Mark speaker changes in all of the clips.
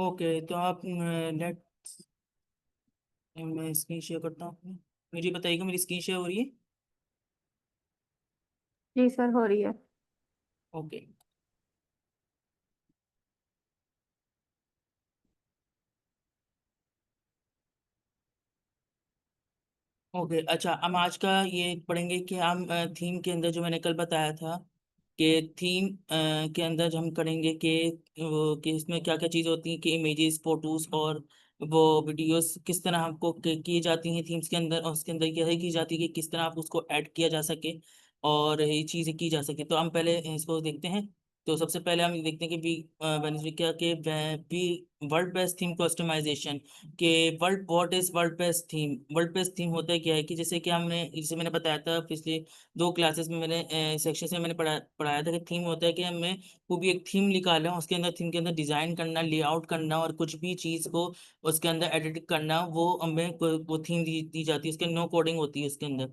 Speaker 1: Okay, तो आप late मैं स्क्रीन शेयर करता हूँ। मुझे बताइएगा मेरी स्क्रीन शेयर हो रही है?
Speaker 2: जी सर, हो रही है।
Speaker 1: ओके। ओके, अच्छा, हम आज का ये पढ़ेंगे कि हम थीम के अंदर जो मैंने कल बताया था कि थीम के अंदर जो हम करेंगे कि इसमें क्या क्या चीज़ें होती हैं, कि इमेजेस, फोटोज और वो वीडियोस किस तरह हमको की जाती हैं थीम्स के अंदर, और उसके अंदर क्या की जाती है कि किस तरह आप उसको ऐड किया जा सके और ये चीज़ें की जा सके। तो हम पहले इसको देखते हैं। तो सबसे पहले हम ये देखते हैं कि वेनेजुला क्या कि we world best theme customization कि world what is world best theme. World best theme होता है क्या है कि जैसे कि हमने, जैसे मैंने बताया था पिछले दो क्लासेस में, मैंने सेक्शन में मैंने पढ़ाया था कि थीम होता है कि हमें वो भी एक थीम निकालना, उसके अंदर थीम के अंदर डिजाइन करना, लेआउट करना और कुछ भी चीज को उसके अंदर एडिट करना, वो हमें वो थीम दी जाती है, उसके नो कोडिंग होती है उसके अंदर।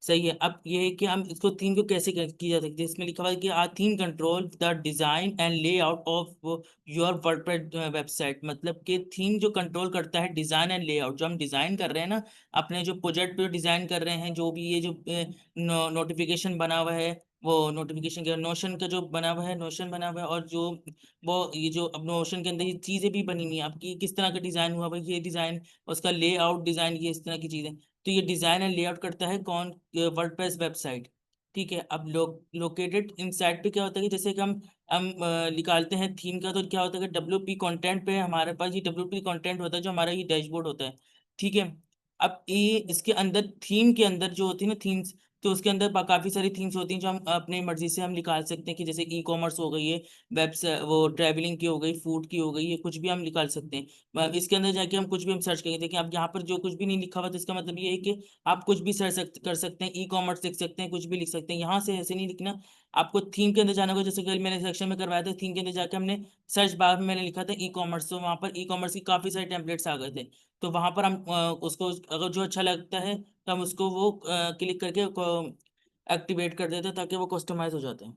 Speaker 1: सही है। अब ये है कि हम इसको थीम को कैसे की जा सकती है। इसमें लिखा हुआ है कि a theme control the design and layout of your WordPress website. मतलब कि थीम जो कंट्रोल करता है डिजाइन एंड लेआउट, जो हम डिजाइन कर रहे हैं ना, अपने जो प्रोजेक्ट पे डिजाइन कर रहे हैं, जो भी ये जो नोटिफिकेशन बना हुआ है, वो नोटिफिकेशन का नोशन का जो बना हुआ है, नोशन बना हुआ है, और जो वो ये जो अब नोशन के अंदर ये चीजें भी बनी हुई है आपकी, किस तरह का डिजाइन हुआ भाई, ये डिजाइन, उसका लेआउट डिजाइन, ये इस तरह की चीजें। तो ये डिजाइन एंड लेआउट करता है कौन? WordPress website. ठीक है। अब लोकेटेड इन साइट पे क्या होता है कि जैसे कि हम निकालते हैं थीम का, तो क्या होता है कि WP कंटेंट पे हमारे पास ये WP कंटेंट होता है, जो हमारा ये डैशबोर्ड होता है। ठीक है। अब ये इसके अंदर थीम के अंदर जो होती है ना थीम्स, तो उसके अंदर काफी सारी थीम्स होती हैं जो हम अपनी मर्जी से हम निकाल सकते हैं, कि जैसे ई कॉमर्स हो गई है, वो ट्रैवलिंग की हो गई, फूड की हो गई, ये कुछ भी हम निकाल सकते हैं। इसके अंदर जाके हम कुछ भी हम सर्च करेंगे, देखिए अब यहाँ पर जो कुछ भी नहीं लिखा हुआ, तो इसका मतलब ये है कि आप कुछ भी सर्च कर सकते हैं, ई कॉमर्स लिख सकते हैं, कुछ भी लिख सकते हैं। यहाँ से ऐसे नहीं लिखना, आपको थीम के अंदर जाना होगा। जैसे कल मैंने सेक्शन में करवाया था, थीम के अंदर जाके हमने सर्च बार में मैंने लिखा था ई कॉमर्स, तो वहाँ पर ई कॉमर्स की काफ़ी सारे टेम्पलेट्स आ गए थे। तो वहाँ पर हम उसको अगर जो अच्छा लगता है तो हम उसको वो क्लिक करके एक्टिवेट कर देते हैं, ताकि वो कस्टमाइज हो जाते हैं।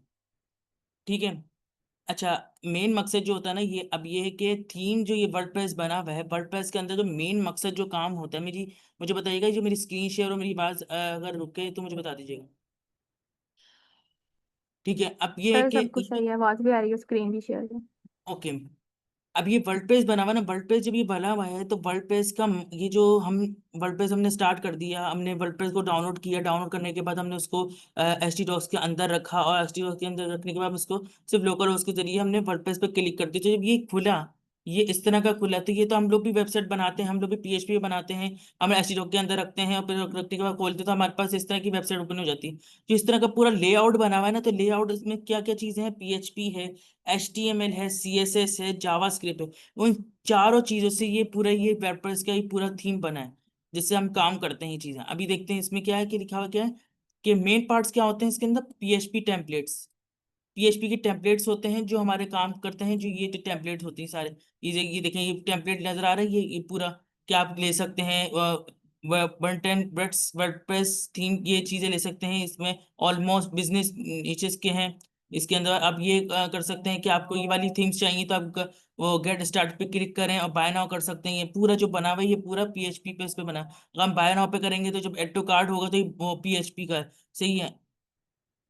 Speaker 1: ठीक है। अच्छा, मेन मकसद जो होता है ना, ये अब ये है कि थीम जो ये वर्डप्रेस बना हुआ है, वर्डप्रेस के अंदर जो मेन मकसद जो काम होता है, मेरी मुझे बताइएगा, जो मेरी स्क्रीन शेयर और मेरी बात अगर रुके तो मुझे बता दीजिएगा। ठीक है। अब ये है
Speaker 2: सर
Speaker 1: कि
Speaker 2: सब कुछ सही है, आवाज भी आ रही है, स्क्रीन भी शेयर है।
Speaker 1: ओके, अब ये वर्ड पेज बना हुआ है ना, वर्ड पेज जब ये बना हुआ है तो वर्ड पेज का ये जो हम वर्ड पेज हमने स्टार्ट कर दिया, हमने वर्ड पेज को डाउनलोड किया, डाउनलोड करने के बाद हमने उसको एच टी डॉक्स के अंदर रखा, और एच टी डॉक्स के अंदर रखने के बाद उसको सिर्फ लोकल होस्ट के जरिए हमने वर्ड पेज पे क्लिक कर दिया। तो जब ये खुला, ये इस तरह का खुला, तो ये तो हम लोग भी वेबसाइट बनाते हैं, हम लोग भी PHP बनाते हैं, हम एच टी डॉक के अंदर रखते हैं और फिर रखने के बाद खोलते हैं, तो हमारे पास इस तरह की वेबसाइट ओपन हो जाती है। जो इस तरह का पूरा लेआउट बना हुआ है ना, तो लेआउट इसमें क्या क्या चीजें हैं, PHP है, HTML है, CSS है, जावास्क्रिप्ट है। उन चारों चीजों से ये पूरा ये वर्डप्रेस का ये पूरा थीम बना है, जिससे हम काम करते हैं ये चीजें। अभी देखते हैं इसमें क्या है, कि लिखा हुआ क्या है कि मेन पार्ट्स क्या होते हैं इसके अंदर। PHP के टेम्पलेट्स होते हैं जो हमारे काम करते हैं, जो ये जो टेम्पलेट होती हैं सारे, ये देखें, ये टेम्पलेट नजर आ रहा है, ये पूरा क्या आप ले सकते हैं। 110 वर्डप्रेस थीम, ये चीजें ले सकते हैं इसमें। ऑलमोस्ट बिजनेस नीचेस के हैं इसके अंदर। आप ये कर सकते हैं कि आपको ये वाली थीम्स चाहिए, तो आप वो गेट स्टार्ट पे क्लिक करें और बाय नाउ कर सकते हैं। ये पूरा जो बना हुआ है, ये पूरा PHP पे इस पे बना है। अगर हम बाय नाउ पे करेंगे तो जब एड टू कार्ट होगा तो ये वो PHP का है। सही है।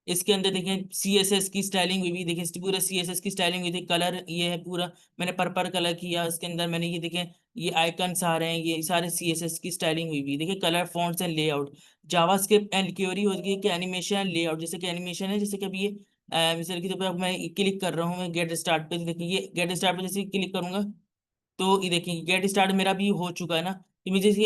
Speaker 1: इसके अंदर देखें CSS की स्टाइलिंग हुई भी, देखें इस पूरा CSS की स्टाइलिंग हुई थी। कलर ये है पूरा, मैंने पर्पल कलर किया इसके अंदर, मैंने ये देखें, ये आइकन्स आ रहे हैं, ये सारे CSS की स्टाइलिंग हुई भी, देखिए colour, fonts and layout. JavaScript and query होती है कि एनिमेशन एंड लेआउट। जैसे कि एनिमेशन है, जैसे कि अभी ये मिसाल के तौर पर अब मैं क्लिक कर रहा हूँ, मैं गेट स्टार्ट पे, देखिए ये गेट स्टार्ट पे जैसे क्लिक करूंगा, तो ये देखिए गेट स्टार्ट मेरा भी हो चुका है ना। इमेजेस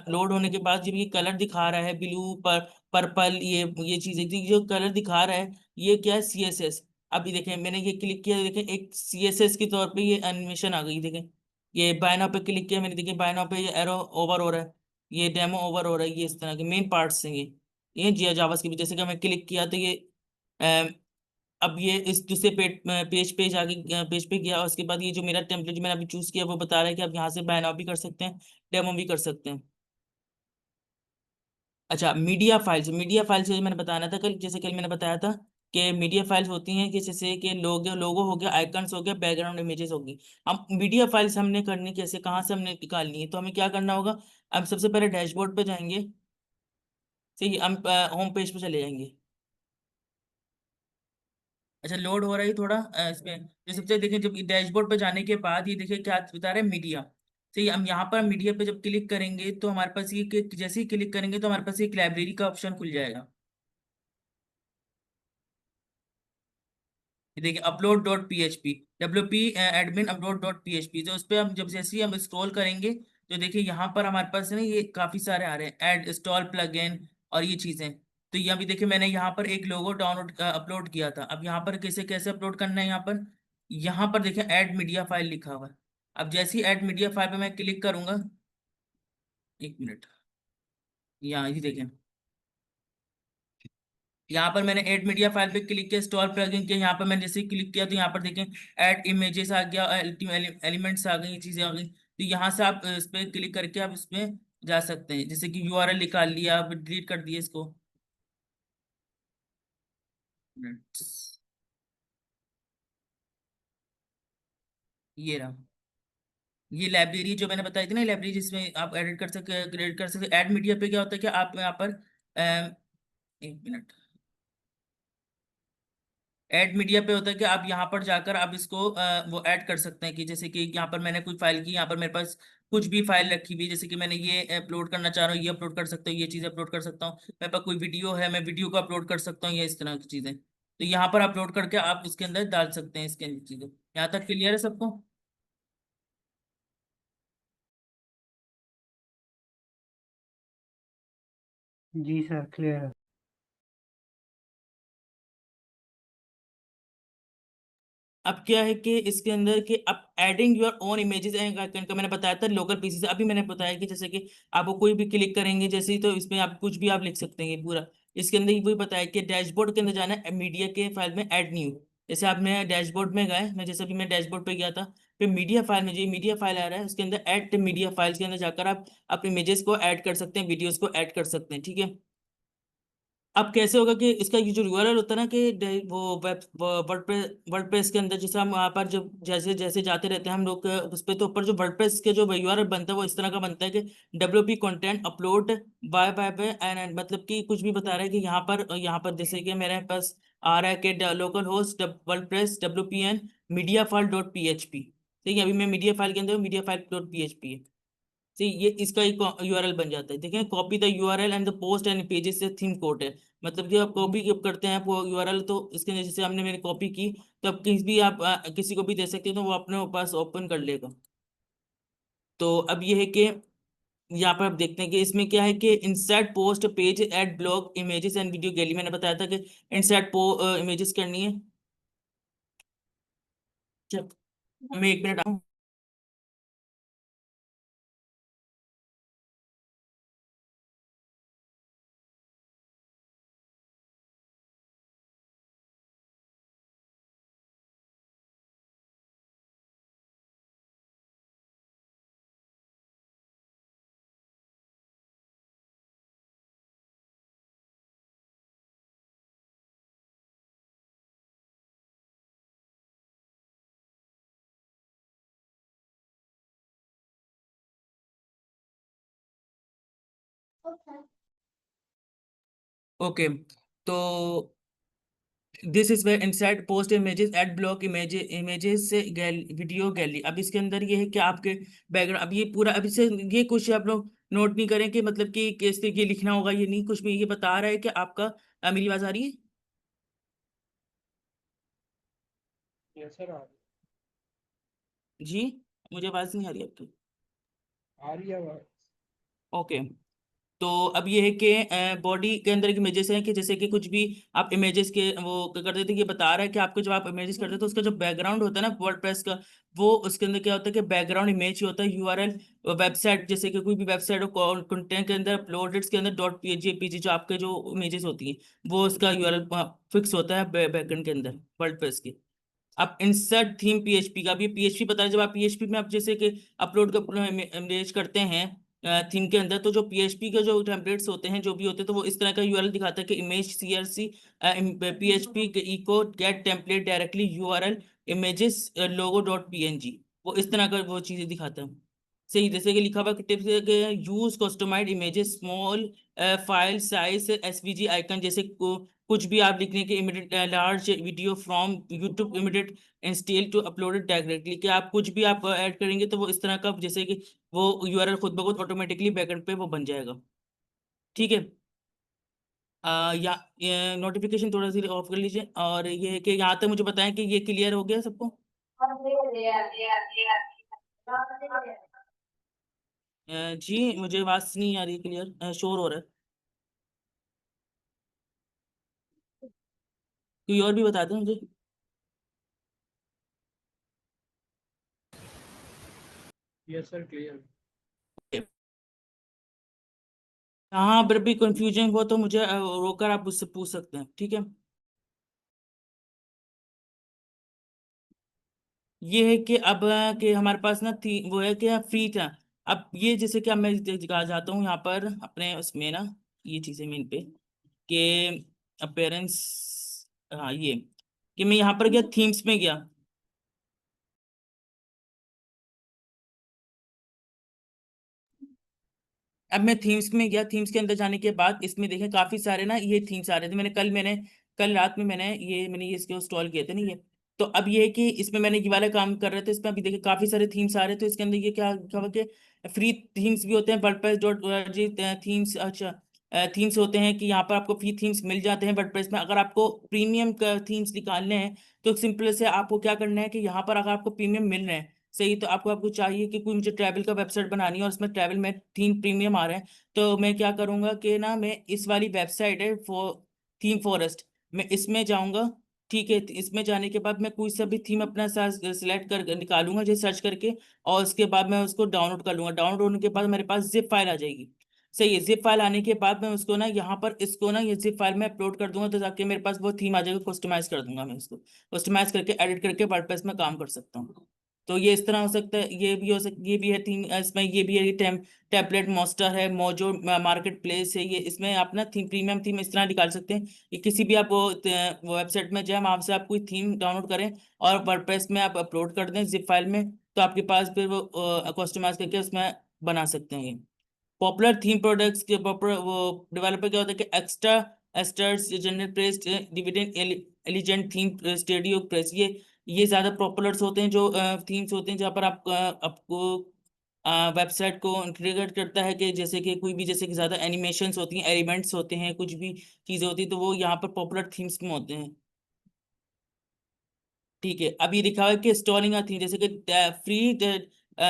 Speaker 1: लोड होने के बाद जब ये कलर दिखा रहा है, ब्लू पर पर्पल, ये चीजें जो कलर दिखा रहा है, ये क्या है, CSS। अभी देखें मैंने ये क्लिक किया, देखें एक CSS के तौर पे ये एनिमेशन आ गई, देखें ये बाय नाउ पे क्लिक किया मैंने, देखिए बाय नाउ पे ये एरो ओवर हो रहा है, ये डेमो ओवर हो रहा है, ये इस तरह के मेन पार्ट्स हैं ये जिया जावास की। जैसे कि मैं क्लिक किया तो ये अब ये इस दूसरे पेज आगे पेज पे गया, और उसके बाद ये जो मेरा टेम्पलेट जो मैंने अभी चूज किया, वो बता रहा है कि आप यहाँ से बाय नाउ भी कर सकते हैं, डेमो भी कर सकते हैं। अच्छा, मीडिया फाइल्स, मीडिया फाइल्स मैंने बताना था कल, जैसे कल मैंने बताया था कि मीडिया फाइल्स होती हैं कि जैसे कि लोगो लोगो हो गया, आइकन्स हो गया, बैकग्राउंड इमेजेस होगी। हम मीडिया फाइल्स हमने करनी कैसे, कहाँ से हमने निकालनी है, तो हमें क्या करना होगा। अब सबसे पहले डैशबोर्ड पे जाएंगे। सही, हम होम पेज पे चले जाएंगे। अच्छा, लोड हो रहा है थोड़ा इसमें। तो सबसे देखिए, जब डैशबोर्ड पे जाने के बाद ये देखिए क्या बता रहे हैं, मीडिया। सही, हम यहाँ पर मीडिया पे जब क्लिक करेंगे तो हमारे पास ये जैसे ही क्लिक करेंगे तो हमारे पास एक लाइब्रेरी का ऑप्शन खुल जाएगा। ये देखिए, upload dot P H P, W P admin upload dot P H P. तो उस पर हम जब जैसे ही हम स्क्रॉल करेंगे तो देखिए यहाँ पर हमारे पास है ना, ये काफी सारे आ रहे हैं, ऐड इंस्टॉल प्लगइन और ये चीजें। तो यहाँ भी देखिए, मैंने यहाँ पर एक लोगो डाउनलोड अपलोड किया था। अब यहाँ पर कैसे कैसे अपलोड करना है, यहाँ पर देखिए ऐड मीडिया फाइल लिखा हुआ है। अब जैसे ही ऐड मीडिया फाइल पे मैं क्लिक करूंगा, एक मिनट, यहाँ ये देखें, यहाँ पर मैंने ऐड मीडिया फाइल पे क्लिक किया, इंस्टॉल प्लगइन किया। यहाँ पर मैंने जैसे ही क्लिक किया तो यहाँ पर देखें ऐड इमेजेस आ गया, एलिमेंट्स आ गई, ये चीजें आ गई। तो यहाँ से आप इस पे क्लिक करके आप इसमें जा सकते हैं, जैसे कि यूआरएल निकाल लिया, आप डिलीट कर दिए इसको। ये रहा, ये लाइब्रेरी जो मैंने बताई थी ना, लाइब्रेरी जिसमें आप एडिट कर सकते, क्रिएट कर सकते। ऐड मीडिया पे क्या होता है कि आप यहाँ पर एक मिनट, ऐड मीडिया पे होता है कि आप यहाँ पर जाकर आप इसको वो ऐड कर सकते हैं, कि जैसे कि यहाँ पर मैंने कोई फाइल की, यहाँ पर मेरे पास कुछ भी फाइल रखी हुई है, जैसे कि मैंने ये अपलोड करना चाह रहा हूँ, ये अपलोड कर सकता हूँ, ये चीज़ अपलोड कर सकता हूँ। मेरे पास कोई वीडियो है, मैं वीडियो को अपलोड कर सकता हूँ, ये इस तरह की चीज़ें। तो यहाँ पर अपलोड करके आप उसके अंदर डाल सकते हैं, इसके अंदर चीज़ें। यहाँ तक क्लियर है सबको।
Speaker 3: जी सर, क्लियर है।
Speaker 1: अब क्या है कि इसके अंदर कि अब adding your own images and content का मैंने बताया था लोकल पीसी से। अभी मैंने बताया कि जैसे कि आपको कोई भी क्लिक करेंगे जैसे ही, तो इसमें आप कुछ भी आप लिख सकते हैं पूरा। इसके अंदर ही वही बताया कि डैशबोर्ड के अंदर जाना है, मीडिया के फाइल में ऐड न्यू। जैसे आप मैं डैशबोर्ड में गए, मैं जैसे भी मैं डैशबोर्ड पे गया था, फिर मीडिया फाइल में, जो मीडिया फाइल आ रहा है उसके अंदर ऐड मीडिया फाइल्स के अंदर जाकर आप अपने इमेजेस को ऐड कर सकते हैं, वीडियोस को ऐड कर सकते हैं, ठीक है। अब कैसे होगा कि इसका ये जो यूआरएल होता है ना, कि वो वेब वर्डप्रेस के अंदर जैसे हम वहाँ पर जब जैसे जैसे जाते रहते हैं हम लोग उस पे, तो ऊपर जो वर्डप्रेस के जो यूआरएल बनता है वो इस तरह का बनता है कि W P content upload by and मतलब कि कुछ भी बता रहा है कि यहाँ पर जैसे कि मेरे पास आ रहा है कि local host WordPress W P N media file dot P H P. ठीक है, अभी मैं मीडिया फाइल के अंदर media file dot P H P है। तो ये इसका एक यूआरएल बन जाता है। देखें, copy the URL and the post and pages से थीम कोड है। मतलब कि आप कॉपी जब करते हैं आप वो यूआरएल, तो इसके अंदर जैसे हमने मैंने कॉपी की, तो अब किसी भी आप किसी को भी दे सकते हैं, तो वो अपने पास ओपन कर लेगा। तो अब ये है कि यहाँ पर आप देखते हैं कि इसमें क्या है कि insert post page add blog images and video gallery. मैंने बताया था कि इंसर्ट इमेजेस करनी है। चल, मैं एक मिनट आऊँ। ओके, तो this is way insert post images ad block images से वीडियो गैलरी। अब इसके अंदर ये है कि आपके बैकग्राउंड, अब ये पूरा, अब इससे ये कुछ आप लोग नोट नहीं करें कि मतलब कि कैसे ये लिखना होगा, ये नहीं कुछ भी, ये बता रहा है कि आपका मेरी आवाज आ रही है
Speaker 3: यस सर,
Speaker 1: जी। मुझे आवाज नहीं आ रही आपकी।
Speaker 3: आ रही है आवाज।
Speaker 1: ओके, तो अब ये है कि बॉडी के अंदर की इमेजेस हैं कि जैसे कि कुछ भी आप इमेजेस के वो कर देते हैं, ये बता रहा है कि आपको जब आप इमेजेस करते हैं तो उसका जो बैकग्राउंड होता है ना वर्डप्रेस का, वो उसके अंदर क्या होता है कि बैकग्राउंड इमेज ही होता है। यूआरएल वेबसाइट, जैसे कि कोई भी वेबसाइट हो, कंटेंट के अंदर अपलोडेड के अंदर डॉट पीएनजी जो आपके जो इमेजेस होती हैं, वो उसका यूआरएल फिक्स होता है बैकएंड के अंदर वर्डप्रेस के। अब इंसर्ट थीम पीएचपी का भी पीएचपी पता है, जब आप पीएचपी में आप जैसे कि अपलोड का इमेज करते हैं, थीम के अंदर, तो जो पीएचपी के जो टेम्पलेट्स होते हैं जो भी होते हैं, तो वो इस तरह का यूआरएल दिखाता है कि image CRC PHP echo get template directly URL images logo dot PNG, वो इस तरह का वो चीजें दिखाता है। सही, जैसे कि लिखा हुआ कि tips use customized images small file size SVG icon, जैसे कुछ भी आप लिखने के immediate large video from YouTube immediate install to uploaded directly, कि आप कुछ भी आप ऐड करेंगे तो वो इस तरह का, जैसे कि वो यूआरएल खुद ब खुद ऑटोमेटिकली बैकएंड पे वो बन जाएगा। ठीक है। या नोटिफिकेशन थोड़ा सी ऑफ कर लीजिए, और ये है कि यहाँ तक मुझे बताएं कि ये क्लियर हो गया सबको। जी मुझे आवाज नहीं आ रही क्लियर, शोर हो रहा है। कोई और भी बता दें मुझे।
Speaker 3: Yes sir clear.
Speaker 1: हाँ, अगर भी कंफ्यूजन हो तो मुझे रोकर आप उससे पूछ सकते हैं, ठीक है। ये है कि अब कि हमारे पास ना थी वो है कि फ्री था। अब ये जैसे कि अब मैं जाता हूँ यहाँ पर अपने उसमें ना, ये चीजें मेन पे कि अपेरेंस, हाँ ये कि मैं यहाँ पर गया थीम्स में गया। अब मैं थीम्स में गया, थीम्स के अंदर जाने के बाद इसमें देखें काफी सारे ना ये थीम्स आ रहे थे। मैंने कल रात में मैंने ये इसके इंस्टॉल किए थे ना ये। तो अब ये है कि इसमें मैंने ये वाला काम कर रहे थे, इसमें अभी देखिए काफी सारे थीम्स आ रहे थे। इसके अंदर ये क्या क्या हुआ कि फ्री थीम्स भी होते हैं, वर्डप्रेस डॉट जी थीम्स, अच्छा थीम्स होते हैं कि यहाँ पर आपको फ्री थीम्स मिल जाते हैं वर्डप्रेस में। अगर आपको प्रीमियम थीम्स निकालने हैं तो सिंपल से आपको क्या करना है कि यहाँ पर अगर आपको प्रीमियम मिल रहे हैं, सही, तो आपको आपको चाहिए कि कोई मुझे ट्रैवल का वेबसाइट बनानी है और उसमें ट्रैवल में थीम प्रीमियम आ रहे हैं, तो मैं क्या करूंगा कि ना मैं इस वाली वेबसाइट है थीम फॉरेस्ट, मैं इसमें जाऊंगा। ठीक है, तो इसमें जाने के बाद मैं कोई सा भी थीम अपना साथ सिलेक्ट कर निकालूंगा जैसे सर्च करके, और उसके बाद मैं उसको डाउनलोड कर लूंगा। डाउनलोड होने के बाद मेरे पास जिप फाइल आ जाएगी। सही है, जिप फाइल आने के बाद मैं उसको ना यहाँ पर इसको ना ये जिप फाइल में अपलोड कर दूंगा, तो ताकि मेरे पास वो थीम आ जाएगा। कस्टमाइज कर दूंगा मैं इसको, कस्टमाइज करके एडिट करके वर्डप्रेस में काम कर सकता हूँ। तो ये इस तरह हो सकता है, ये भी है थीम इसमें, ये भी है ये टेम्पलेट मॉन्स्टर है, मोजो मार्केट प्लेस है, ये इसमें आप ना थीम प्रीमियम थीम इस तरह निकाल सकते हैं कि किसी भी आप वो वेबसाइट में जाए, वहां से आप कोई थीम डाउनलोड करें और वर्डप्रेस में आप अपलोड कर दें जिप फाइल में, तो आपके पास फिर वो कस्टमाइज करके उसमें बना सकते हैं। पॉपुलर थीम प्रोडक्ट्स के वो डेवलपर क्या होता है कि extra asters general press dividend एलिजेंट theme studio press, ये ज्यादा पॉपुलर्स होते हैं जो थीम्स होते हैं जहाँ पर आप आपको वेबसाइट को इंटीग्रेट करता है कि जैसे कि कोई भी, जैसे कि ज्यादा एनिमेशंस होती हैं, एलिमेंट्स होते हैं, कुछ भी चीजें होती हैं, तो वो यहाँ पर पॉपुलर थीम्स में होते हैं। ठीक है, अब ये लिखा हुआ है कि स्टॉलिंग थी, जैसे कि फ्री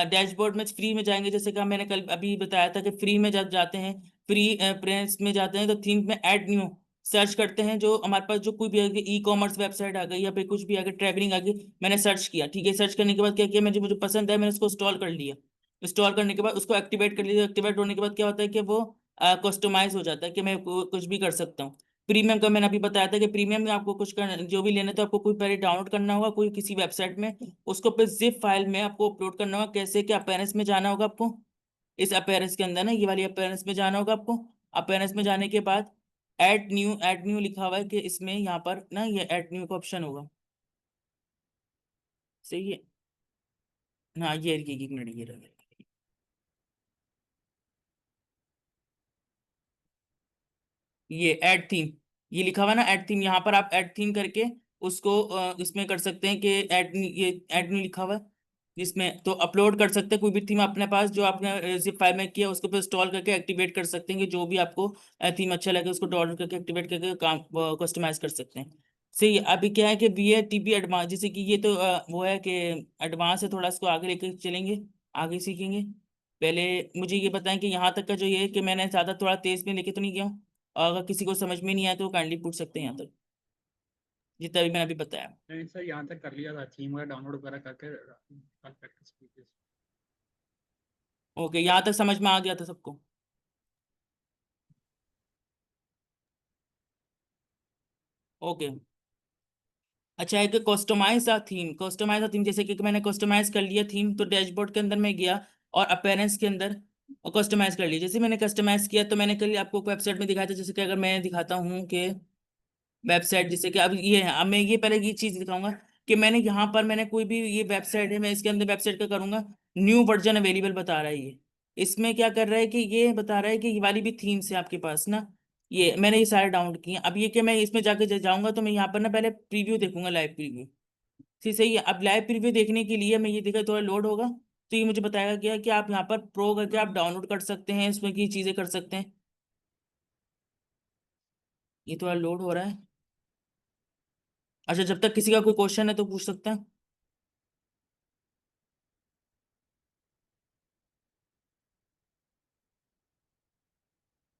Speaker 1: डैशबोर्ड में फ्री में जाएंगे, जैसे कि मैंने कल अभी बताया था कि फ्री में जब जाते हैं, फ्री प्रेस में जाते हैं, तो थीम में ऐड न्यू सर्च करते हैं, जो हमारे पास जो कोई भी ई कॉमर्स वेबसाइट आ गई या फिर कुछ भी आ गया, ट्रैवलिंग आ गई, मैंने सर्च किया। ठीक है, सर्च करने के बाद क्या किया, मुझे मुझे पसंद है, मैंने उसको इंस्टॉल कर लिया। इंस्टॉल करने के बाद उसको एक्टिवेट कर लिया। एक्टिवेट होने के बाद क्या होता है कि वो कस्टमाइज हो जाता है कि मैं कुछ भी कर सकता हूँ। प्रीमियम का मैंने अभी बताया था कि प्रीमियम में आपको कुछ करना, जो भी लेना तो आपको कोई पहले डाउनलोड करना होगा कोई किसी वेबसाइट में, उसको फिर जिप फाइल में आपको अपलोड करना होगा। कैसे कि अपीयरेंस में जाना होगा आपको, इस अपीयरेंस के अंदर ना, ये वाली अपीयरेंस में जाना होगा आपको। अपीयरेंस में जाने के बाद ऐड न्यू लिखा हुआ है कि इसमें यहाँ पर ना ये ऐड न्यू का ऑप्शन होगा। सही है। हाँ ये एक मिनट ये रहा। ये ऐड थीम, ये लिखा हुआ है ना ऐड थीम, यहाँ पर आप ऐड थीम करके उसको इसमें कर सकते हैं कि ये ऐड नहीं लिखा हुआ है, जिसमें तो अपलोड कर सकते हैं कोई भी थीम अपने पास जो आपने जिप फाइल में किया, उसको फिर इंस्टॉल करके एक्टिवेट कर सकते हैं कि जो भी आपको थीम अच्छा लगे उसको डाउनलोड करके एक्टिवेट करके काम कस्टमाइज कर सकते हैं। सही है, अभी क्या है कि वी है टीपी एडवांस, जैसे कि ये तो वो है कि एडवांस है थोड़ा, इसको आगे लेकर चलेंगे, आगे सीखेंगे। पहले मुझे ये बताएं कि यहाँ तक का जो ये है कि मैंने ज़्यादा थोड़ा तेज में लेके तो नहीं गया हूँ, अगर किसी को समझ में नहीं आया तो काइंडली पूछ सकते हैं यहाँ तक, जितना भी मैंने अभी बताया।
Speaker 3: नहीं सर यहाँ तक कर लिया था, थीम वगैरह डाउनलोड वगैरह करके कल प्रैक्टिस की थी।
Speaker 1: ओके, यहाँ तक समझ में आ गया था सबको। ओके। अच्छा है कि कस्टमाइज थीम, जैसे कि मैंने कस्टमाइज कर लिया थीम, तो डैशबोर्ड के अंदर मैं गया और अपीयरेंस के अंदर और कस्टमाइज कर लिया। जैसे मैंने कस्टमाइज किया तो मैंने कल आपको वेबसाइट में दिखाया था, जैसे कि अगर मैं दिखाता हूँ कि वेबसाइट, जैसे कि अब ये है, अब मैं ये पहले ये चीज दिखाऊंगा कि मैंने यहाँ पर मैंने कोई भी ये वेबसाइट है, मैं इसके अंदर वेबसाइट का करूंगा, न्यू वर्जन अवेलेबल बता रहा है ये। इसमें क्या कर रहा है कि ये बता रहा है कि ये वाली भी थीम्स है आपके पास ना, ये मैंने ये सारे डाउनलोड किए हैं। अब ये कि मैं इसमें जाके जाऊंगा तो मैं यहाँ पर ना पहले प्रीव्यू देखूंगा, लाइव प्रीव्यू। ठीक सही है। अब लाइव प्रीव्यू देखने के लिए मैं ये देखा, थोड़ा लोड होगा तो ये मुझे बताएगा क्या कि आप यहाँ पर प्रो करके आप डाउनलोड कर सकते हैं, इसमें की चीजें कर सकते हैं। ये थोड़ा लोड हो रहा है। अच्छा, जब तक किसी का कोई क्वेश्चन है तो पूछ सकते हैं।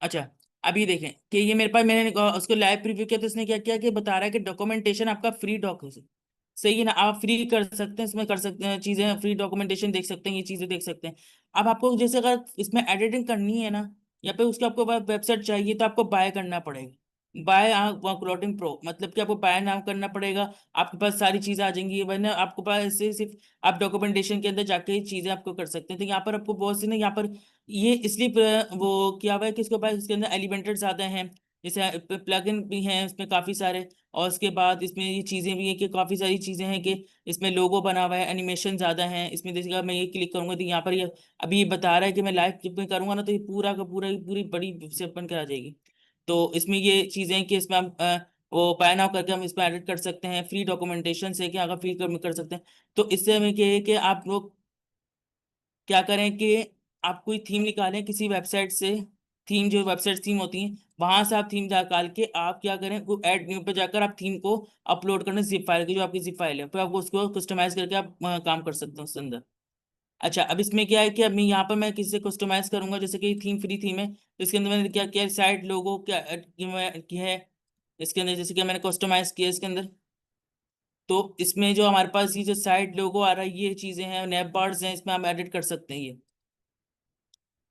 Speaker 1: अच्छा, अब ये देखें कि ये मेरे पास, मैंने उसको लाइव प्रीव्यू किया तो इसने क्या किया कि बता रहा है कि डॉक्यूमेंटेशन आपका फ्री डॉक है। सही है ना, आप फ्री कर सकते हैं, इसमें कर सकते हैं चीजें, फ्री डॉक्यूमेंटेशन देख सकते हैं, ये चीजें देख सकते हैं। अब आपको जैसे अगर इसमें एडिटिंग करनी है ना, या फिर उसके आपको वेबसाइट चाहिए तो आपको बाय करना पड़ेगा। बाय क्लोटिंग प्रो, मतलब कि आपको बाय नाम करना पड़ेगा। आपके पास सारी चीजें आ जाएंगी, वरना आपको पास ऐसे सिर्फ आप डॉक्यूमेंटेशन के अंदर जाके ये चीजें आपको कर सकते हैं। तो यहाँ पर आपको बहुत सी ना, यहाँ पर ये इसलिए वो किया हुआ है कि इसके पास, इसके अंदर एलिमेंटेड ज्यादा हैं, जैसे प्लगइन भी हैं इसमें काफी सारे। और उसके बाद इसमें ये चीजें भी हैं कि काफी सारी चीजें हैं कि इसमें लोगो बना हुआ है, एनिमेशन ज्यादा है इसमें। जैसे मैं ये क्लिक करूंगा तो यहाँ पर ये अभी ये बता रहा है कि मैं लाइव क्लिप में करूंगा ना तो ये पूरा का पूरा पूरी बड़ी से बन कर आ जाएगी। तो इसमें ये चीजें हैं कि इसमें हम वो बाय नाउ करके हम इसमें एडिट कर सकते हैं, फ्री डॉक्यूमेंटेशन से कि अगर फ्री कर सकते हैं। तो इससे हमें क्या है कि आप लोग क्या करें कि आप कोई थीम निकालें किसी वेबसाइट से, थीम जो वेबसाइट थीम होती हैं वहां से आप थीम निकाल के आप क्या करें, वो ऐड न्यू पे जाकर आप थीम को अपलोड करना, जिप फाइल की जो आपकी जिप फाइल है, फिर आपको उसको कस्टमाइज करके आप काम कर सकते हैं उसके अंदर। अच्छा, अब इसमें क्या है कि अब मैं यहाँ पर मैं किसी से कस्टमाइज करूंगा, जैसे कि थीम फ्री थीम है तो इसके अंदर मैंने क्या किया, साइड लोगो क्या किया है इसके अंदर, जैसे कि मैंने कस्टमाइज किया इसके अंदर। तो इसमें जो हमारे पास ये जो साइड लोगो आ रहा है, ये चीजें हैं, नैप बार्स हैं, इसमें हम एडिट कर सकते हैं ये।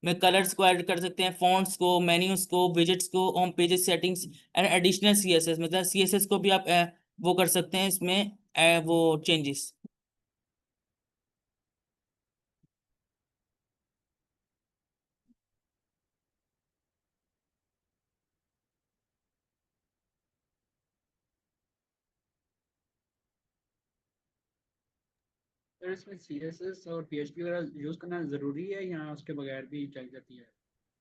Speaker 1: में कलर्स को ऐड कर सकते हैं, फॉन्ट्स को, मेन्यूज को, विजेट्स को, home pages settings and additional CSS, मतलब सीएसएस को भी आप वो कर सकते हैं इसमें, वो चेंजेस।
Speaker 3: सर इसमें CSS और PHP वगैरह यूज करना जरूरी है या उसके बगैर भी चल जाती है?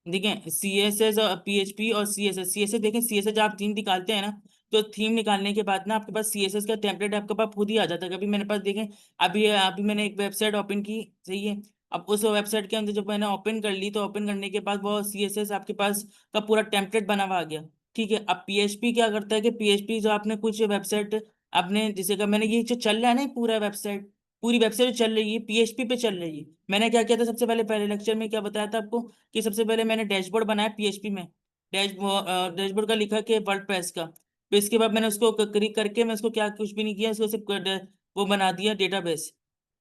Speaker 1: देखें, सीएसएस और पीएचपी और सीएसएस देखें, सीएसएस जब आप थीम निकालते हैं ना, तो थीम निकालने के बाद ना आपके पास सीएसएस का टेम्पलेट आपके पास खुद ही आ जाता है। कभी मेरे पास देखें, अभी अभी मैंने एक वेबसाइट ओपन की, सही है। अब उस वेबसाइट के अंदर जब मैंने ओपन कर ली तो ओपन करने के बाद वो सीएसएस आपके पास का पूरा टेम्पलेट बना हुआ आ गया। ठीक है, अब पीएचपी क्या करता है कि पीएचपी जो आपने कुछ वेबसाइट आपने, जैसे कि मैंने ये जो चल रहा है ना, पूरा वेबसाइट, पूरी वेबसाइट चल रही है पीएचपी पे चल रही है। मैंने क्या किया था सबसे पहले पहले लेक्चर में क्या बताया था आपको कि सबसे पहले मैंने डैशबोर्ड बनाया पीएचपी में। डैशबोर्ड का लिखा कि वर्डप्रेस का। फिर इसके बाद मैंने उसको क्लिक करके मैं उसको क्या कुछ भी नहीं किया, उसको सिर्फ वो बना दिया डेटाबेस।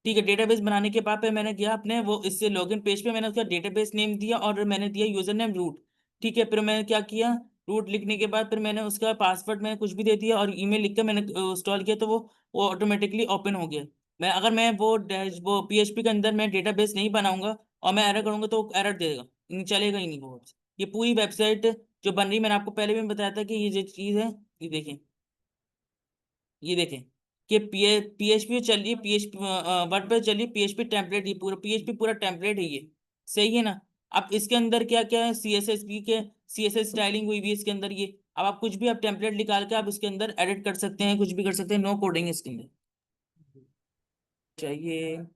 Speaker 1: ठीक है, डेटाबेस बनाने के बाद फिर मैंने गया अपने वो इससे लॉगिन पेज पे, मैंने उसका डेटाबेस नेम दिया और मैंने दिया यूजर नेम रूट। ठीक है, फिर मैंने क्या किया, रूट लिखने के बाद फिर मैंने उसका पासवर्ड मैंने कुछ भी दे दिया और ईमेल लिख कर मैंने इंस्टॉल किया, तो वो ऑटोमेटिकली ओपन हो गया। मैं अगर मैं वो पीएचपी के अंदर मैं डेटाबेस नहीं बनाऊंगा और मैं एरर करूंगा तो एरर देगा, चलेगा ही नहीं वो। ये पूरी वेबसाइट जो बन रही, मैंने आपको पहले भी बताया था कि ये जो चीज़ है, ये देखें, ये देखें कि पीएचपी चल रही है, पीएचपी वर्डप्रेस चल रही है, पीएचपी टेम्पलेट, ये पूरा पीएचपी पूरा टेम्पलेट है ये। सही है ना। अब इसके अंदर क्या क्या है, सीएसएस भी के सीएसएस स्टाइलिंग हुई भी है इसके अंदर ये। अब आप कुछ भी आप टेम्पलेट निकाल के आप इसके अंदर एडिट कर सकते हैं, कुछ भी कर सकते हैं, नो कोडिंग इसके अंदर। चाहिए,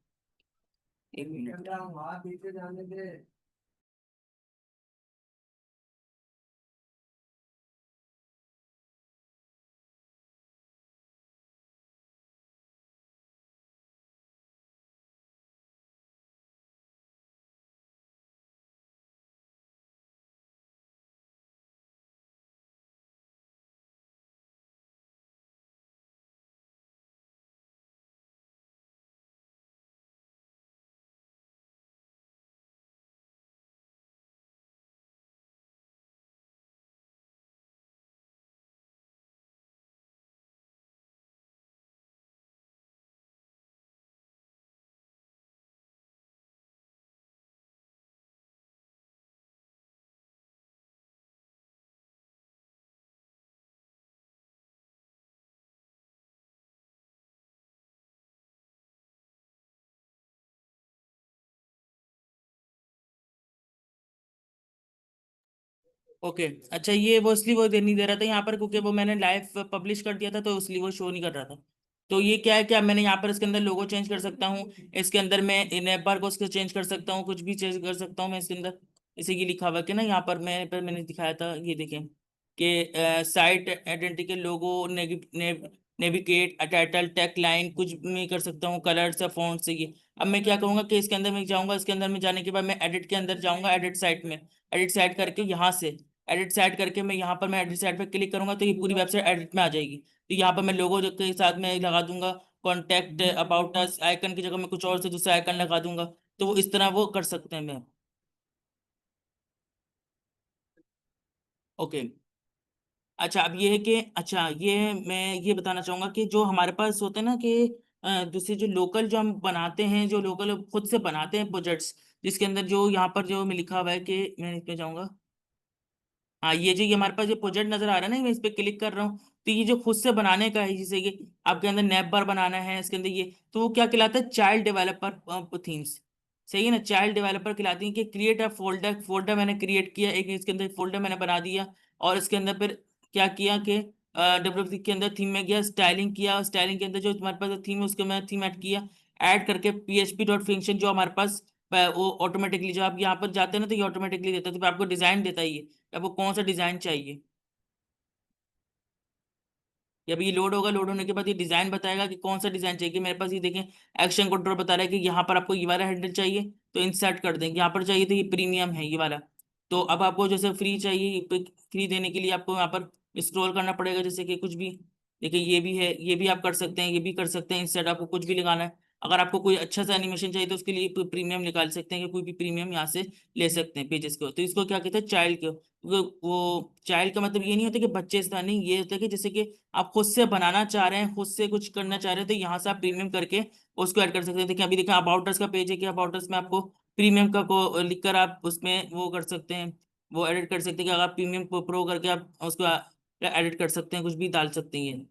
Speaker 1: एक मिनट। ओके। अच्छा, ये वो इसलिए वो दे नहीं दे रहा था यहाँ पर, क्योंकि वो मैंने लाइव पब्लिश कर दिया था, तो इसलिए वो शो नहीं कर रहा था। तो ये क्या है, क्या मैंने यहाँ पर इसके अंदर लोगो चेंज कर सकता हूँ, इसके अंदर मैं इन बार को उसके चेंज कर सकता हूँ, कुछ भी चेंज कर सकता हूँ मैं इसके अंदर। इसी की लिखा हुआ है कि ना, यहाँ पर मैंने दिखाया था, ये देखें कि साइट आइडेंटिटी लोगो, नेविगेट, टाइटल, टेक लाइन, कुछ भी कर सकता हूँ, कलर्स या फॉन्ट से ये। अब मैं क्या करूंगा कि इसके अंदर मैं जाऊंगा, इसके अंदर में जाने के बाद मैं एडिट के अंदर जाऊंगा, एडिट साइट में, एडिट साइट करके यहाँ से एडिट साइट करके मैं यहाँ पर मैं एडिट साइट पर क्लिक करूंगा, तो ये पूरी वेबसाइट एडिट में आ जाएगी। तो यहाँ पर मैं लोगो के साथ में लगा दूंगा, कॉन्टैक्ट अबाउट अस आइकन की जगह मैं कुछ और से दूसरा आइकन लगा दूंगा। तो वो इस तरह वो कर सकते हैं मैं। ओके। अच्छा, अब ये है कि अच्छा, ये मैं ये बताना चाहूंगा कि जो हमारे पास होते हैं ना कि दूसरे जो लोकल जो हम बनाते हैं, जो लोकल खुद से बनाते हैं प्रोजेक्ट्स, जिसके अंदर जो यहाँ पर जो मैं लिखा हुआ है कि मैं इस पे जाऊंगा। हाँ, ये जो ये हमारे पास ये प्रोजेक्ट नजर आ रहा है ना, मैं इस पे क्लिक कर रहा हूँ, तो ये जो खुद से बनाने का है, जैसे कि आपके अंदर नैप बार बनाना है इसके अंदर ये, तो वो क्या कहलाता है, चाइल्ड डेवलपर थीम्स। सही है ना, चाइल्ड डेवलपर कहलाती है कि क्रिएट अ फोल्डर, फोल्डर मैंने क्रिएट किया एक, इसके अंदर फोल्डर मैंने बना दिया, और इसके अंदर फिर क्या किया कि डब्ल्यू के अंदर थीम में गया, स्टाइलिंग किया, और स्टाइलिंग के अंदर जो तुम्हारे पास थीम है उसके मैं थीम ऐड किया, ऐड करके php डॉट फंक्शन जो हमारे पास वो ऑटोमेटिकली जब आप यहाँ पर जाते हैं ना, तो ये ऑटोमेटिकली देता है, तो फिर आपको डिजाइन देता है ये, आपको कौन सा डिजाइन चाहिए। जब ये लोड होगा, लोड होने के बाद ये डिजाइन बताएगा कि कौन सा डिजाइन चाहिए। कि मेरे पास ये देखें, एक्शन कंट्रोल बता रहा है कि यहाँ पर आपको ये वाला हैंडल चाहिए, तो इंसर्ट कर देंगे। यहाँ पर चाहिए तो ये प्रीमियम है ये वाला। तो अब आपको जैसे फ्री चाहिए, फ्री देने के लिए आपको यहाँ पर स्क्रॉल करना पड़ेगा, जैसे कि कुछ भी। देखिए, ये भी है, ये भी आप कर सकते हैं, ये भी कर सकते हैं, इंसर्ट आपको कुछ भी लगाना है। अगर आपको कोई अच्छा सा एनिमेशन चाहिए तो उसके लिए प्रीमियम निकाल सकते हैं, कि कोई भी प्रीमियम यहाँ से ले सकते हैं पेजेस को। तो इसको क्या कहते हैं, चाइल्ड को। वो चाइल्ड का मतलब ये नहीं होता कि बच्चे से, नहीं, ये होता है कि जैसे कि आप खुद से बनाना चाह रहे हैं, खुद से कुछ करना चाह रहे हैं, तो यहाँ से आप प्रीमियम करके उसको ऐड कर सकते हैं। देखिए, अभी देखिए अबाउट अस का पेज है, कि अबाउट अस में आपको प्रीमियम का को लिखकर आप उसमें वो कर सकते हैं, वो एडिट कर सकते हैं, कि अगर आप प्रीमियम प्रो करके आप उसको एडिट कर सकते हैं, कुछ भी डाल सकते हैं ये।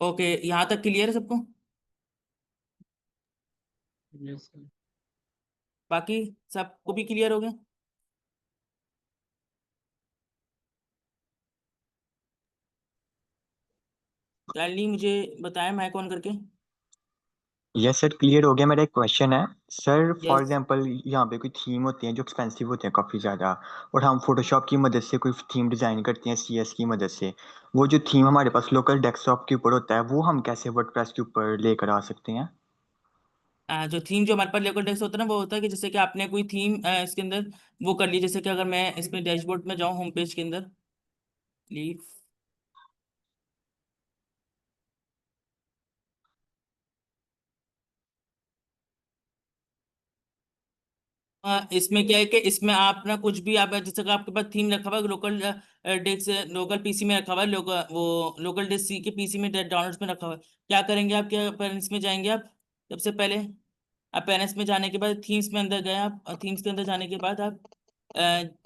Speaker 1: ओके, यहाँ तक क्लियर है सबको?
Speaker 3: Yes sir.
Speaker 1: बाकी सबको भी क्लियर हो गया? काइंडली मुझे बताएं माइक ऑन करके।
Speaker 4: यस सर, क्लियर हो गया। मेरा एक क्वेश्चन है सर। For
Speaker 1: yes.
Speaker 4: एग्जांपल, यहाँ पे कोई थीम होती है जो एक्सपेंसिव होते हैं काफ़ी ज़्यादा, और हम फोटोशॉप की मदद से कोई थीम डिज़ाइन करते हैं सीएस की मदद से। वो जो थीम हमारे पास लोकल डेस्कटॉप के ऊपर होता है, वो हम कैसे वर्डप्रेस के ऊपर लेकर आ सकते हैं?
Speaker 1: जो थीम जो हमारे पास लोकल टेक्स्ट होता है ना, वो होता है कि जैसे कि आपने कोई थीम इसके अंदर वो कर ली, जैसे कि अगर मैं इसमें डैशबोर्ड में जाऊँ, होम पेज के अंदर, लीव। इसमें क्या है कि इसमें आप ना कुछ भी आप, जैसे कि आपके पास थीम रखा हुआ है लोकल डेस्क, लोकल पीसी में रखा हुआ है, वो लोकल डेस्क सी के पीसी में डाउनलोड्स में रखा हुआ है। क्या करेंगे आप, क्या पेरेंट्स में जाएंगे आप, सबसे पहले आप पेरेंट्स में जाने के बाद थीम्स में अंदर गए, आप थीम्स के अंदर जाने के बाद आप